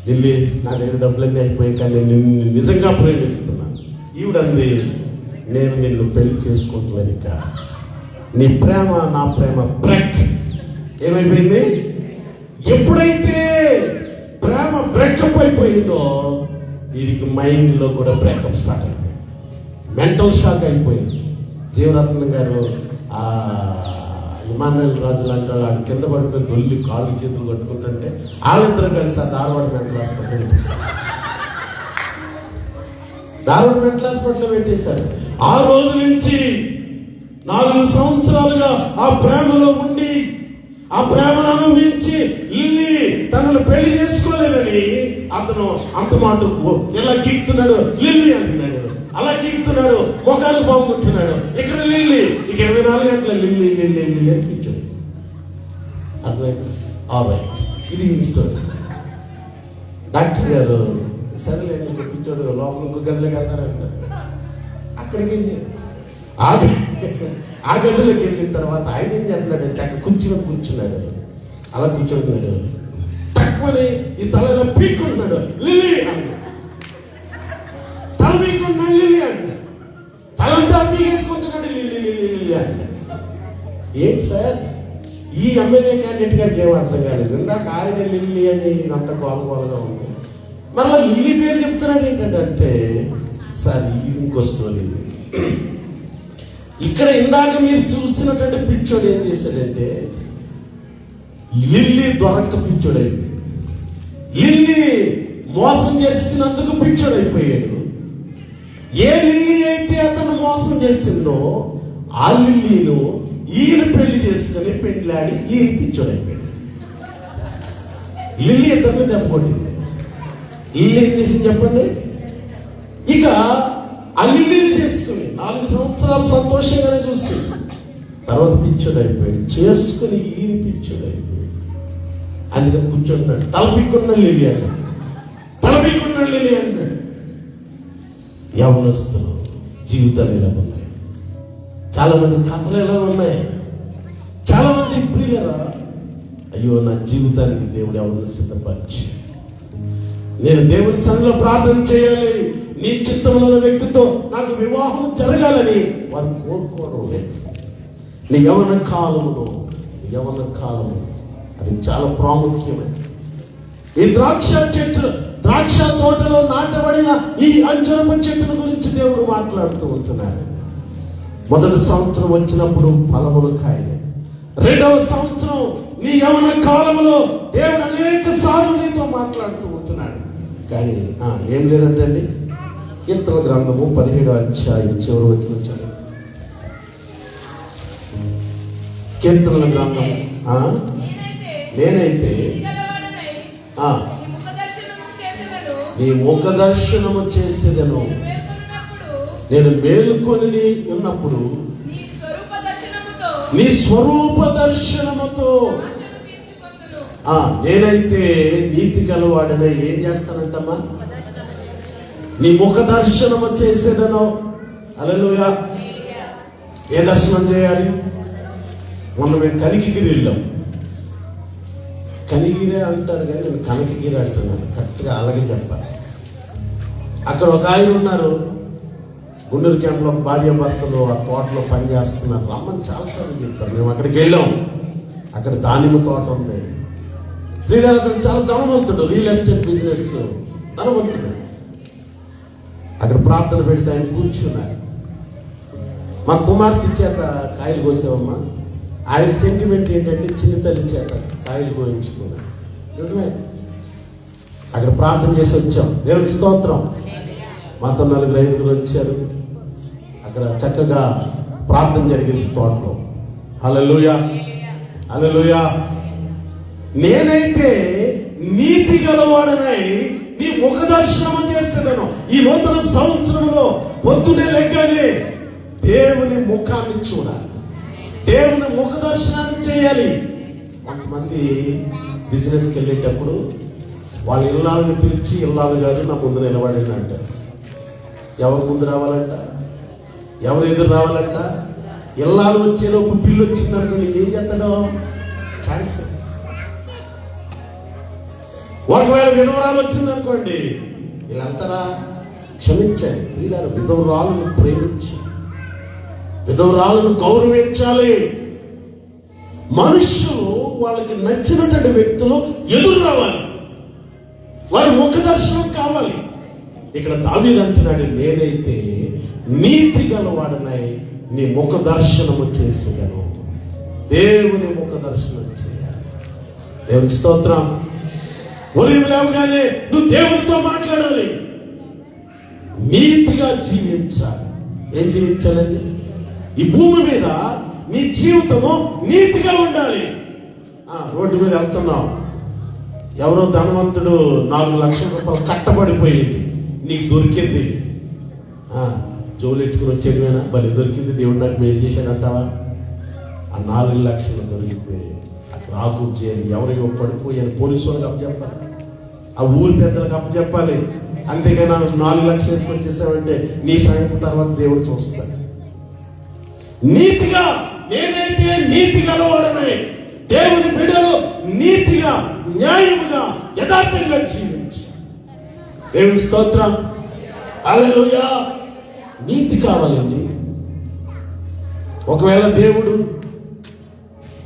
లిల్లీ, నా దగ్గర డబ్బులన్నీ అయిపోయాయి, కానీ నేను నిజంగా ప్రేమిస్తున్నాను. ఈవిడంది, నేను నిన్ను పెళ్లి చేసుకుంటున్నాను. ఇక నీ ప్రేమ నా ప్రేమ బ్రేక్. ఏమైపోయింది? ఎప్పుడైతే ప్రేమ బ్రేకప్ అయిపోయిందో వీడికి మైండ్లో కూడా బ్రేకప్ స్టార్ట్ అయిపోయింది. మెంటల్ షాక్ అయిపోయింది. జీవరత్నం గారు ఇమానుయేల్ రాజు లాంటి వాళ్ళు కింద పడిపోయి దొల్లి కాళ్ళు చేతులు కట్టుకుంటుంటే వాళ్ళిద్దరూ కలిసి ఆ ధారవాడ మెంటల్ హాస్పిటల్ పెట్టేశారు. ఆ రోజు నుంచి 4 సంవత్సరాలుగా ఆ ప్రేమలో ఉండి, ఆ ప్రేమను అనుభవించి లిల్లీ తనను పెళ్లి చేసుకోలేదని అతను అంత మాట ఇలా గీక్తున్నాడు. లిల్లీ అంటున్నాడు, అలా గీక్తున్నాడు, ముఖాలు బాగుంటున్నాడు. ఇక్కడ లిల్లీ, ఇక 24 గంటల లిల్లీ అనిపించాడు. అర్థమైంది? ఇది స్టోరీ. డాక్టర్ గారు, సరేలేండి చెప్పించాడు, లోపల ఇంకో గదిలోకి వెళ్తారంటారు. అక్కడికి వెళ్ళి ఆ గదిలోకి వెళ్ళిన తర్వాత ఆయన ఏం చేస్తున్నాడంటే అక్కడ కుర్చీ మీద కూర్చున్నాడు. అలా కూర్చోడున్నాడు. తక్కువని ఈ తలలో పీక్కున్నాడు. లిల్లీ అన్నాడు. తల పీక్కున్నాడు. లిల్లీ అన్నాడు. తలంతా పీకేసుకుంటున్నాడు. లిల్లీ అన్నాడు. ఏంటి సార్, ఈ ఎమ్మెల్యే క్యాండిడేట్ గారికి ఏమో అర్థం కాలేదు. ఇందాక ఆయన లిల్లీ అని ఇదంతా గోలగోలగా ఉంది. మళ్ళీ లిల్లీ పేరు చెప్తున్నాడు ఏంటంటే, సార్ ఇది ఇంకో స్టోరీ. ఇక్కడ ఇందాక మీరు చూస్తున్నటువంటి పిచ్చోడు ఏం చేశాడంటే, లిల్లీ దొరక్క పిచ్చోడైపోయాడు. లిల్లీ మోసం చేసినందుకు పిచ్చోడైపోయాడు. ఏ లిల్లీ అయితే అతను మోసం చేసిందో ఆ లిల్లీను ఈయన పెళ్లి చేసుకుని పెళ్లాడి ఈయన పిచ్చోడైపోయాడు. లిల్లీ ఇద్దరిని దెబ్బకొట్టింది. లిల్లీ ఏం చేసింది చెప్పండి? ఇక ఆ లిల్లీని చేసుకుని 4 సంవత్సరాలు సంతోషంగానే చూస్తుంది. తర్వాత పిచ్చోడైపోయాడు. చేసుకుని ఈయన పిచ్చోడైపోయాడు. అందుకని కూర్చుంటున్నాడు. తలపిక్కున్నాడు లిల్లీ అన్నాడు. తలపిక్కున్నాడు లిల్లీ అన్నాడు. యవనస్తులు జీవితాలు ఎలా ఉన్నాయి? చాలా మంది కథలు ఎలా ఉన్నాయి? చాలా మంది ప్రియులరా, అయ్యో నా జీవితానికి దేవుడు ఎవరిని సిద్ధపరిచి, నేను దేవుని సన్నిధిలో ప్రార్థన చేయాలి, నీ చిత్తంలో ఉన్న వ్యక్తితో నాకు వివాహం జరగాలని వారు కోరుకోవడం లేదు. నీ యవన కాలము అది చాలా ప్రాముఖ్యమైనది. ఈ ద్రాక్ష తోటలో నాటబడిన ఈ అంజరపు చెట్టుల గురించి దేవుడు మాట్లాడుతూ ఉంటున్నాడు. మొదటి సంవత్సరం వచ్చినప్పుడు ఫలములు కాయలే. 2వ సంవత్సరం నీ యవన కాలంలో దేవుడు అనేక సార్లు నీతో మాట్లాడుతూ ఉంటున్నాడు. కానీ ఏం లేదంటే అండి, కీర్తన గ్రంథము 17వ అధ్యాయం చివరి వచనం చదువు. కీర్తనల గ్రంథం నేనైతే ఆ, నీ ముఖ దర్శనము చేసేదను. నేను మేలుకొని ఉన్నప్పుడు నీ స్వరూప దర్శనముతో నేనైతే నీతి గలవాడనే ఏం చేస్తానంటమ్మా? నీ ముఖ దర్శనము చేసేదను. హల్లెలూయా. ఏ దర్శనం చేయాలి? మొన్న మేము కనికిగిరి వెళ్ళాం. కనిగిరి అంటారు కానీ నేను కనకగిరి అంటున్నాను. కరెక్ట్గా అలాగే చెప్పాలి. అక్కడ ఒక ఆయన ఉన్నారు, గుంటూరు క్యాంప్లో భార్య భర్తలు ఆ తోటలో పని చేస్తున్నారు. రమ్మని చాలాసార్లు చెప్పారు. మేము అక్కడికి వెళ్ళాం. అక్కడ దానిమ్మ తోట ఉంది. ప్రియులారా, అతను చాలా ధనవంతుడు, రియల్ ఎస్టేట్ బిజినెస్ ధనవంతుడు. అక్కడ ప్రార్థన పెడితే ఆయన కూర్చున్నారు. మా కుమార్తె చేత కాయలు కోసావమ్మా. ఆయన సెంటిమెంట్ ఏంటంటే చిన్న తల్లి చేత కాయలు కోయించుకున్నాడు. నిజమే. అక్కడ ప్రార్థన చేసి వచ్చాం. దేవునికి స్తోత్రం. మాతో 4-5 వచ్చారు. అక్కడ చక్కగా ప్రార్థన జరిగింది తోటలో. హల్లెలూయా, హల్లెలూయా. నేనైతే నీతి గలవాడనై నీ ముఖ దర్శనం చేసేదను. ఈ నూతన సంవత్సరంలో పొద్దునే లెక్కనే దేవుని ముఖాన్ని చూడాలి, దేవుని ముఖ దర్శనాన్ని చేయాలి. కొంతమంది బిజినెస్కి వెళ్ళేటప్పుడు వాళ్ళ ఇల్లాలని పిలిచి, ఇల్లాలు గారు నా ముందు నిలబడింది అంటారు. ఎవరు ముందు రావాలంట? ఎవరు ఎదురు రావాలంట? ఇల్లాలు వచ్చేలోపు బిల్లు వచ్చిందనుకో నేనేం చేస్తాడో క్యాన్సర్. ఒకవేళ విధవరాలు వచ్చిందనుకోండి, వీళ్ళంతరా క్షమించాలి. ప్రియులారా, విధవరాలను ప్రేమించి, విధవరాలను గౌరవించాలి. మనుషులు వాళ్ళకి నచ్చినటువంటి వ్యక్తులు ఎదురు రావాలి, వారి ముఖ దర్శనం కావాలి. ఇక్కడ దావీదు అంటున్నాడు, నేనైతే నీతి గలవాడనై నీ ముఖ దర్శనము చేసేదను. దేవుని ముఖ దర్శనం చేయాలి. దేవునికి స్తోత్రం. ఉదయం లేవగానే నువ్వు దేవునితో మాట్లాడాలి, నీతిగా జీవించాలి. ఏం జీవించాలండి? ఈ భూమి మీద నీ జీవితము నీతిగా ఉండాలి. రోడ్డు మీద వెళ్తున్నావు, ఎవరో ధనవంతుడు 4 లక్షల రూపాయలు కట్టబడిపోయింది, నీకు దొరికింది. జోలు ఎట్టుకుని వచ్చేయడమేనా? బలి దొరికింది, దేవుడు నాకు మేలు చేశాడంటావా? ఆ 4 లక్షలు దొరికితే అక్కడ ఆకు చేయాలి. ఎవరికో పడిపోయాను పోలీసు వాళ్ళకి అప్పచెప్పాలి, ఆ ఊరి పెద్దలకు అప్పచెప్పాలి. అంతేగాని నాకు 4 లక్షలు వేసుకొని చేస్తావంటే నీ సంగతి తర్వాత దేవుడు చూస్తాడు. నీతిగా, నేనైతే నీతి గలవాడనై దేవుని బిడ్డలు నీతిగా, న్యాయముగా, యథార్థంగా జీవించి. దేవుని స్తోత్రం. హల్లెలూయా. నీతి కావాలండి. ఒకవేళ దేవుడు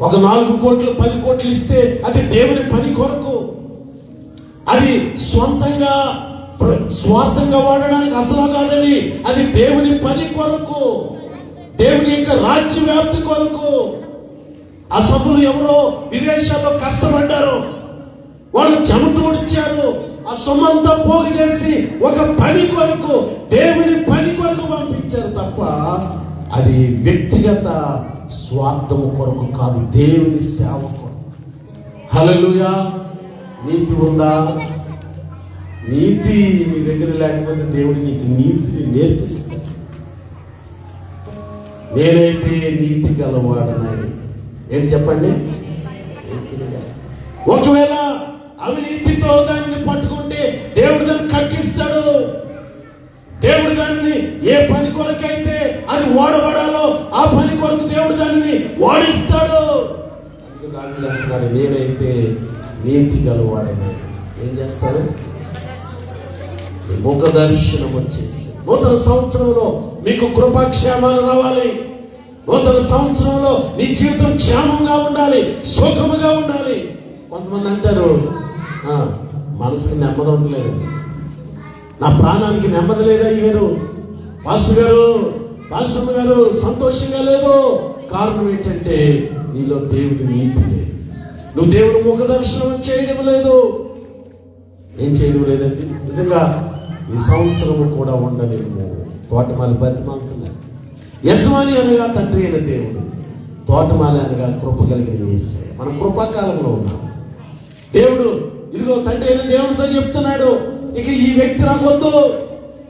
ఒక 4 కోట్లు 10 కోట్లు ఇస్తే అది దేవుని పని కొరకు, అది సొంతంగా స్వార్థంగా వాడడానికి అసలు కాదని, అది దేవుని పని కొరకు, దేవుని యొక్క రాజ్య వ్యాప్తి కొరకు. ఆ సభ్యులు ఎవరో విదేశాల్లో కష్టపడ్డారు, వాళ్ళు చెమటూడ్చారు, ఆ సొమ్మంతా పోగు చేసి ఒక పని కొరకు, దేవుని పని కొరకు పంపించారు తప్ప అది వ్యక్తిగత స్వార్థము కొరకు కాదు, దేవుని సేవ కొరకు. హల్లెలూయా. నీతి ఉందా? నీతి నీ దగ్గర లేకపోతే దేవుడు నీకు నీతిని నేర్పిస్తాడు. నేనైతే నీతి గలవాడనని ఏంటి చెప్పండి? ఒకవేళ అవినీతితో దానిని పట్టుకుంటే దేవుడు దాన్ని కక్కిస్తాడు. దేవుడు దానిని ఏ పని కొరకైతే అది వాడబడాలో ఆ పని కొరకు దేవుడు దానిని వాడిస్తాడు. అందుకే దానిని అంటున్నాడు, నేనైతే నీతి గలవాడని. ఏం చేస్తాడు? ముఖ దర్శనం వచ్చేసి నూతన సంవత్సరంలో మీకు కృపాక్షేమాలు రావాలి. నూతన సంవత్సరంలో నీ జీవితం క్షేమంగా ఉండాలి, సుఖముగా ఉండాలి. కొంతమంది అంటారు, మనసుకి నెమ్మది ఉండలేదు, నా ప్రాణానికి నెమ్మది లేదా అయ్యారు పాస్టర్ గారు సంతోషంగా లేదు. కారణం ఏంటంటే నీలో దేవుని నీతి లేదు, నువ్వు దేవుని ముఖ దర్శనం చేయడం లేదు. ఏం చేయడం లేదండి. నిజంగా ఈ సంవత్సరము కూడా ఉండలేము. తోటమాలి బతిమాలుతున్నారు. యజమాని అనగా తండ్రి అయిన దేవుడు, తోటమాలి అనగా కృప కలిగిన యేసయ్య. మనం కృపాకాలంలో ఉన్నాం. దేవుడు ఇదిగో తండ్రి అయిన దేవుడితో చెప్తున్నాడు, ఇక ఈ వ్యక్తి నాకు వద్దు,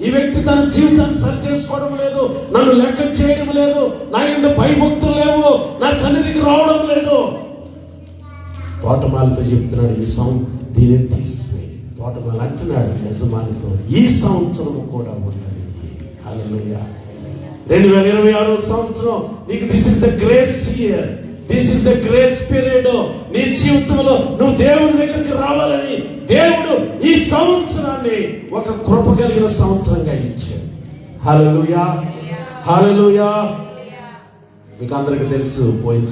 ఈ వ్యక్తి తన జీవితాన్ని సరి చేసుకోవడం లేదు, నన్ను లెక్క చేయడం లేదు, నా యందు భయభక్తులు లేవు, నా సన్నిధికి రావడం లేదు. తోటమాలితో చెప్తున్నాడు, దీనిని తీసివేయి. తోటమాలి అంటున్నాడు యజమానితో, ఈ సంవత్సరము కూడా ఉన్నది. హల్లెలూయా. 2026 సంవత్సరం నీకు this is the grace year, this is the grace period. నీ జీవితంలో నువ్వు దేవుని దగ్గరికి రావాలని దేవుడు ఈ సంవత్సరాన్ని ఒక కృప కలిగిన సంవత్సరంగా ఇచ్చాడు. హల్లెలూయా, హల్లెలూయా. మీకు అందరికీ తెలుసు, పోయిన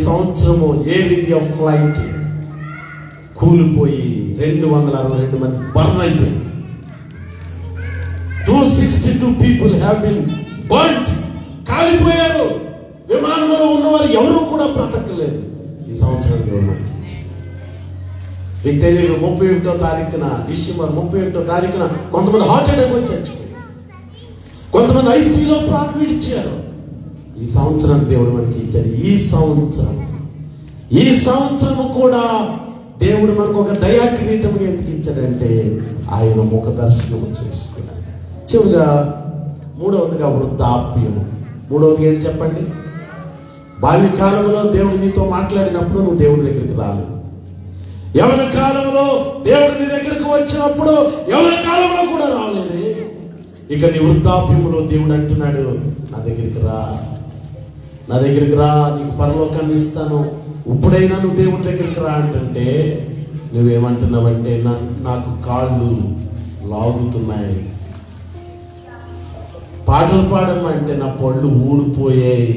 సంవత్సరము ఎయిర్ ఇండియా ఫ్లైట్ కూలిపోయి 262 మంది బర్న్ అయిపోయింది. 262 people have been burnt. కాలిపోయారు. విమానంలో ఉన్నవారు ఎవరు కూడా బ్రతకలేదు. ఈ సంవత్సరం మీకు తెలియదు, 31వ తారీఖున డిసెంబర్ 31వ తారీఖున కొంతమంది హార్ట్ అటాక్ వచ్చి చచ్చిపోయారు, కొంతమంది ఐసీలో ప్రాణం విడిచారు. ఈ సంవత్సరం దేవుడు మనకి ఇచ్చాడు. ఈ సంవత్సరం కూడా దేవుడు మనకు ఒక దయా కిరీటం ఎందుకు ఇచ్చాడంటే ఆయన ముఖ దర్శనం చేసుకున్నాడు. చివరిగా మూడవదిగా వృద్ధాప్యము. మూడవది ఏంటి చెప్పండి? బాల్యకాలంలో దేవుడు నీతో మాట్లాడినప్పుడు నువ్వు దేవుడి దగ్గరికి రాలేదు. యవన కాలంలో దేవుడు నీ దగ్గరకు వచ్చినప్పుడు యవన కాలంలో కూడా రాలేదు. ఇక నీ వృద్ధాప్యములో దేవుడు అంటున్నాడు, నా దగ్గరికి రా, నీకు పరలోకాన్ని ఇస్తాను, ఇప్పుడైనా నువ్వు దేవుడి దగ్గరికి రా అంటే నువ్వేమంటున్నావంటే నాకు కాళ్ళు లాగుతున్నాయి, పాటలు పాడమంటే నా పళ్ళు ఊడిపోయాయి,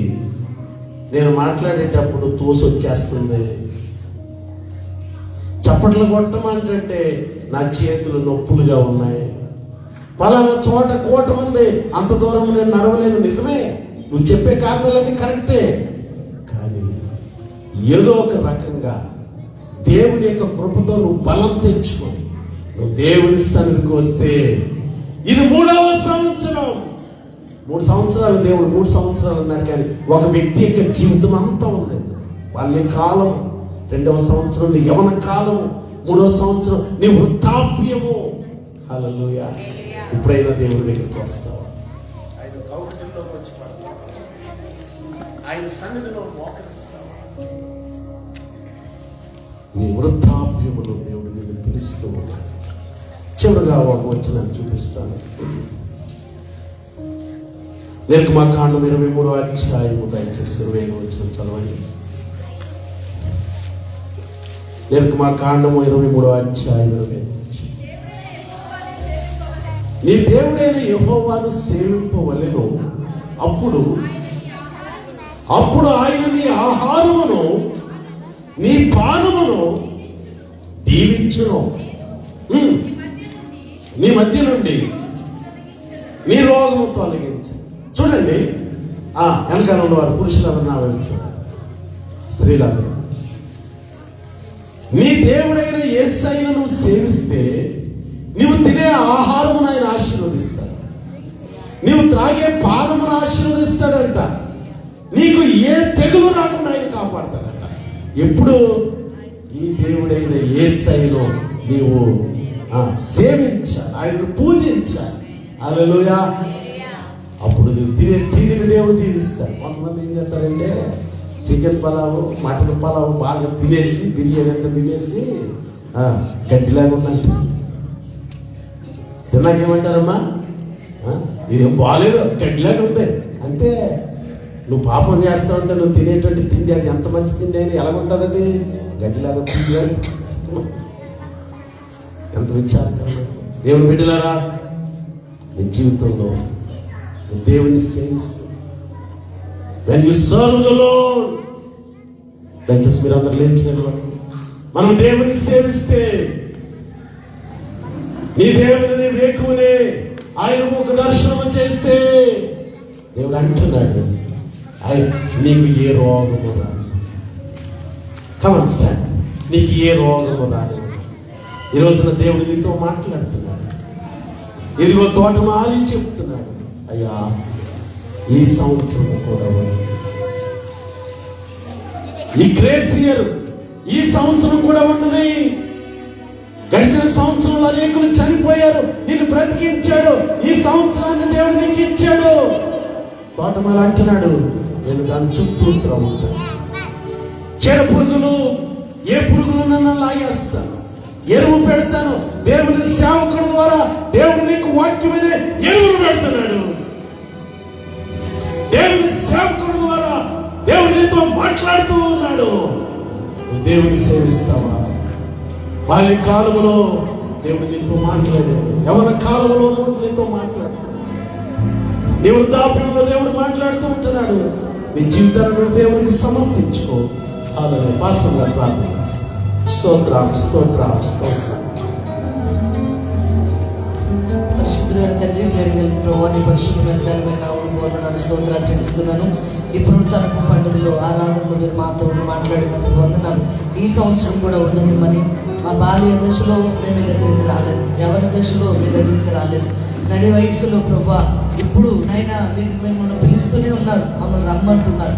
నేను మాట్లాడేటప్పుడు తోసొచ్చేస్తుంది, చప్పట్లు కొట్టమంటే నా చేతులు నొప్పులుగా ఉన్నాయి, పలానా చోట 1,000 మంది అంత దూరం నేను నడవలేను. నిజమే, నువ్వు చెప్పే కారణాలన్నీ కరెక్టే, కానీ ఏదో ఒక రకంగా దేవుని యొక్క కృపతో నువ్వు బలం తెచ్చుకొని నువ్వు దేవుని సన్నిధికి వస్తే ఇది 3వ సంవత్సరం. 3 సంవత్సరాలు దేవుడు 3 సంవత్సరాలు అన్నాడు, కానీ ఒక వ్యక్తి యొక్క జీవితం అంతా ఉండేది. వాళ్ళ కాలం 2వ సంవత్సరం నీ యవన కాలము, 3వ సంవత్సరం నీ వృద్ధాప్యము. హల్లెలూయా. ఇప్పుడైనా దేవుడి దగ్గరికి వస్తావా? ఆయన కౌగిలిలోకి వచ్చి పడతావా? ఆయన సన్నిధిలో మోకరిస్తావా? నీ వృద్ధాప్యములో దేవుడు నిన్ను పిలుస్తూ ఉన్నాడు. చివరిగా ఒక వచనాన్ని చూపిస్తాను. నిర్గమకాండం 23వ అధ్యాయము దయచేసి 25వ వచనం చదవండి. నిర్గమకాండము 23వ అధ్యాయం 25వ వచనం. నీ దేవుడైన యెహోవాను సేవింపవలెను, అప్పుడు ఆయన నీ ఆహారమును నీ పానమును దీవించును, నీ మధ్య నుండి నీ రోగము తొలగించు. చూడండి, వెనకాల ఉన్నవారు పురుషులందరూ నా వైపు చూడాలి, స్త్రీలందరూ. నీ దేవుడైన యేసయ్యను నువ్వు సేవిస్తే నీవు తినే ఆహారమును ఆయన ఆశీర్వదిస్తాడు, నీవు త్రాగే పాదమును ఆశీర్వదిస్తాడంట, నీకు ఏ తెగులు రాకుండా ఆయన కాపాడతాడంట. ఎప్పుడు ఈ దేవుడైన యేసయ్యను నీవు సేవించాలి, ఆయనను పూజించాలి. హల్లెలూయా. అప్పుడు నువ్వు తిని దేవుడు దీవిస్తాడు. కొంతమంది ఏం చేస్తారంటే చికెన్ పలావు, మటన్ పలావు బాగా తినేసి, బిర్యానీ అంతా తినేసి గడ్డిలాగా ఉందంటే తిన్నాకేమంటారమ్మా, ఇదేం బాగాలేదు, గడ్డిలాగా ఉంది అంతే. నువ్వు పాపం చేస్తా ఉంటే నువ్వు తినేటువంటి తిండి అది ఎంత మంచి తిండి అని ఎలాగుంటుంది, అది గడ్డిలాగా తిండి. ఎంత విచారకరమైన దేవుని బిడ్డలారా, నీ జీవితంలో దేవుని సేవిస్తూ when you serve the Lord, దయచేసి మీరు అందరు లేచిన మనం దేవుని సేవిస్తే, నీ దేవుని వేకునే ఆయన ముఖ దర్శనం చేస్తే దేవుడు అంటున్నాడు, నీకు ఏ రోగము రాదు. Come on stand. నీకు ఏ రోగము రాదు. ఈ రోజున దేవుడు నీతో మాట్లాడుతున్నాడు. ఇదిగో తోటమాలి చెప్తున్నాడు, అయ్యా ఈ సంవత్సరం కూడా ఈ గ్రేస్ ఇయర్ ఈ సంవత్సరం కూడా ఉన్నది. గడిచిన సంవత్సరంలో అనేకులు చనిపోయారు, నిన్ను బ్రతికించాడు. ఈ సంవత్సరాన్ని దేవుడు నీకు ఇచ్చాడు. తోటమాల అంటున్నాడు, నేను దాని చుట్టూ త్రవ్వుతాను. చెడ పురుగులు, ఏ పురుగులు నన్ను లాగేస్తాను, ఎరువు పెడతాను. దేవుని సేవకుడి ద్వారా దేవుడు నీకు వాక్యమైన ఎరువులు పెడుతున్నాడు. దేవుని సేవకుడి ద్వారా దేవుడు నీతో మాట్లాడుతూ ఉన్నాడు. దేవుని సేవిస్తావా? బాల్య కాలంలో దేవుడు నీతో మాట్లాడాడు, యవ్వన కాలంలో నీతో మాట్లాడుతున్నాడు, నీ వృద్ధాప్యంలో దేవుడు మాట్లాడుతూ ఉంటున్నాడు. నీ జీవితాలను దేవునికి సమర్పించుకో. అలాగే పాస్టర్ గారు ప్రార్థన చేస్తారు. స్తోత్రం స్తోత్రం స్తోత్రం. పరిశుద్ధులైన తండ్రి, నీ పరిశుద్ధమైన వందనాలు స్తోత్రాలు చెల్లిస్తున్నాను. ఇప్పుడు తనకు పండుగలో ఆరాధనలో మీరు మాతో మాట్లాడినందుకు వందనాలు. ఈ సంవత్సరం కూడా ఉండనివ్వని. మా బాల్య దశలో మేము మీ దగ్గరికి రాలేదు, యవ్వన దశలో మీ దగ్గరికి రాలేదు, నడి వయసులో ప్రభా ఇప్పుడు నైనా మీరు మిమ్మల్ని పిలుస్తూనే ఉన్నారు, మమ్మల్ని రమ్మంటున్నారు.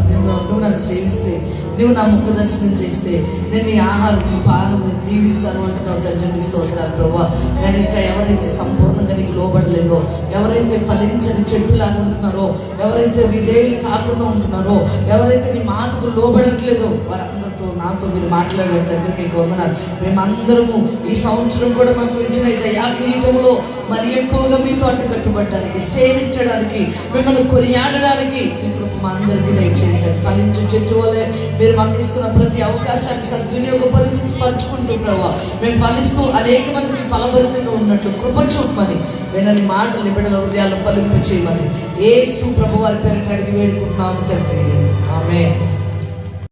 నువ్వు నన్ను సేవిస్తే, నువ్వు నా ముఖ దర్శనం చేస్తే నేను ఈ ఆహారం ఈ పాలు నేను దీవిస్తాను అంటున్నావు తండ్రి. నీకు స్తోత్రాలు ప్రభా. నేను ఇంకా ఎవరైతే సంపూర్ణంగా నీకు లోబడలేదో, ఎవరైతే ఫలించని చెట్టులాగా ఉంటున్నారో, ఎవరైతే విధేయులు కాకుండా ఉంటున్నారో, ఎవరైతే నీ మాటకు లోబడట్లేదో వారందరితో నాతో మీరు మాట్లాడారు తండ్రి. నీకు వందనాలు. మేమందరము ఈ సంవత్సరం కూడా మాకు ఇచ్చిన దయా కిరీటంలో మరి ఎక్కువగా మీతో అడ్డుకట్టబడ్డానికి, సేవించడానికి, మిమ్మల్ని కొనియాడడానికి ఇప్పుడు మా అందరికీ దయచేయండి. ఫలించు చెట్టు వల్లే మీరు మాకు ఇస్తున్న ప్రతి అవకాశాన్ని సద్వినియోగపరుచుకుంటూ ప్రభావ మేము ఫలిస్తూ అనేక మందికి ఫలభరితంగా ఉన్నట్లు కృప చూపమని, వినని మాటలు బిడ్డల హృదయాలు ఫలింపు చేయమని యేసు ప్రభువారి పేరు అడిగి వేడుకుంటున్నాము తండ్రి. ఆమేన్.